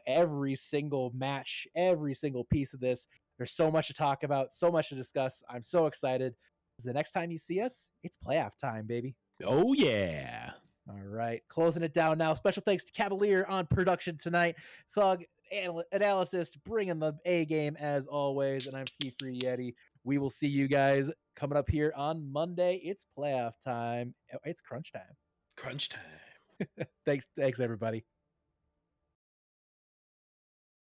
every single match, every single piece of this. There's so much to talk about, so much to discuss. I'm so excited. The next time you see us, it's playoff time, baby. Oh yeah. All right, closing it down now. Special thanks to Cavalier on production tonight. Thug analysis, bringing the A game as always. And I'm Ski Free Yeti. We will see you guys coming up here on Monday. It's playoff time. It's crunch time. Crunch time. Thanks, everybody.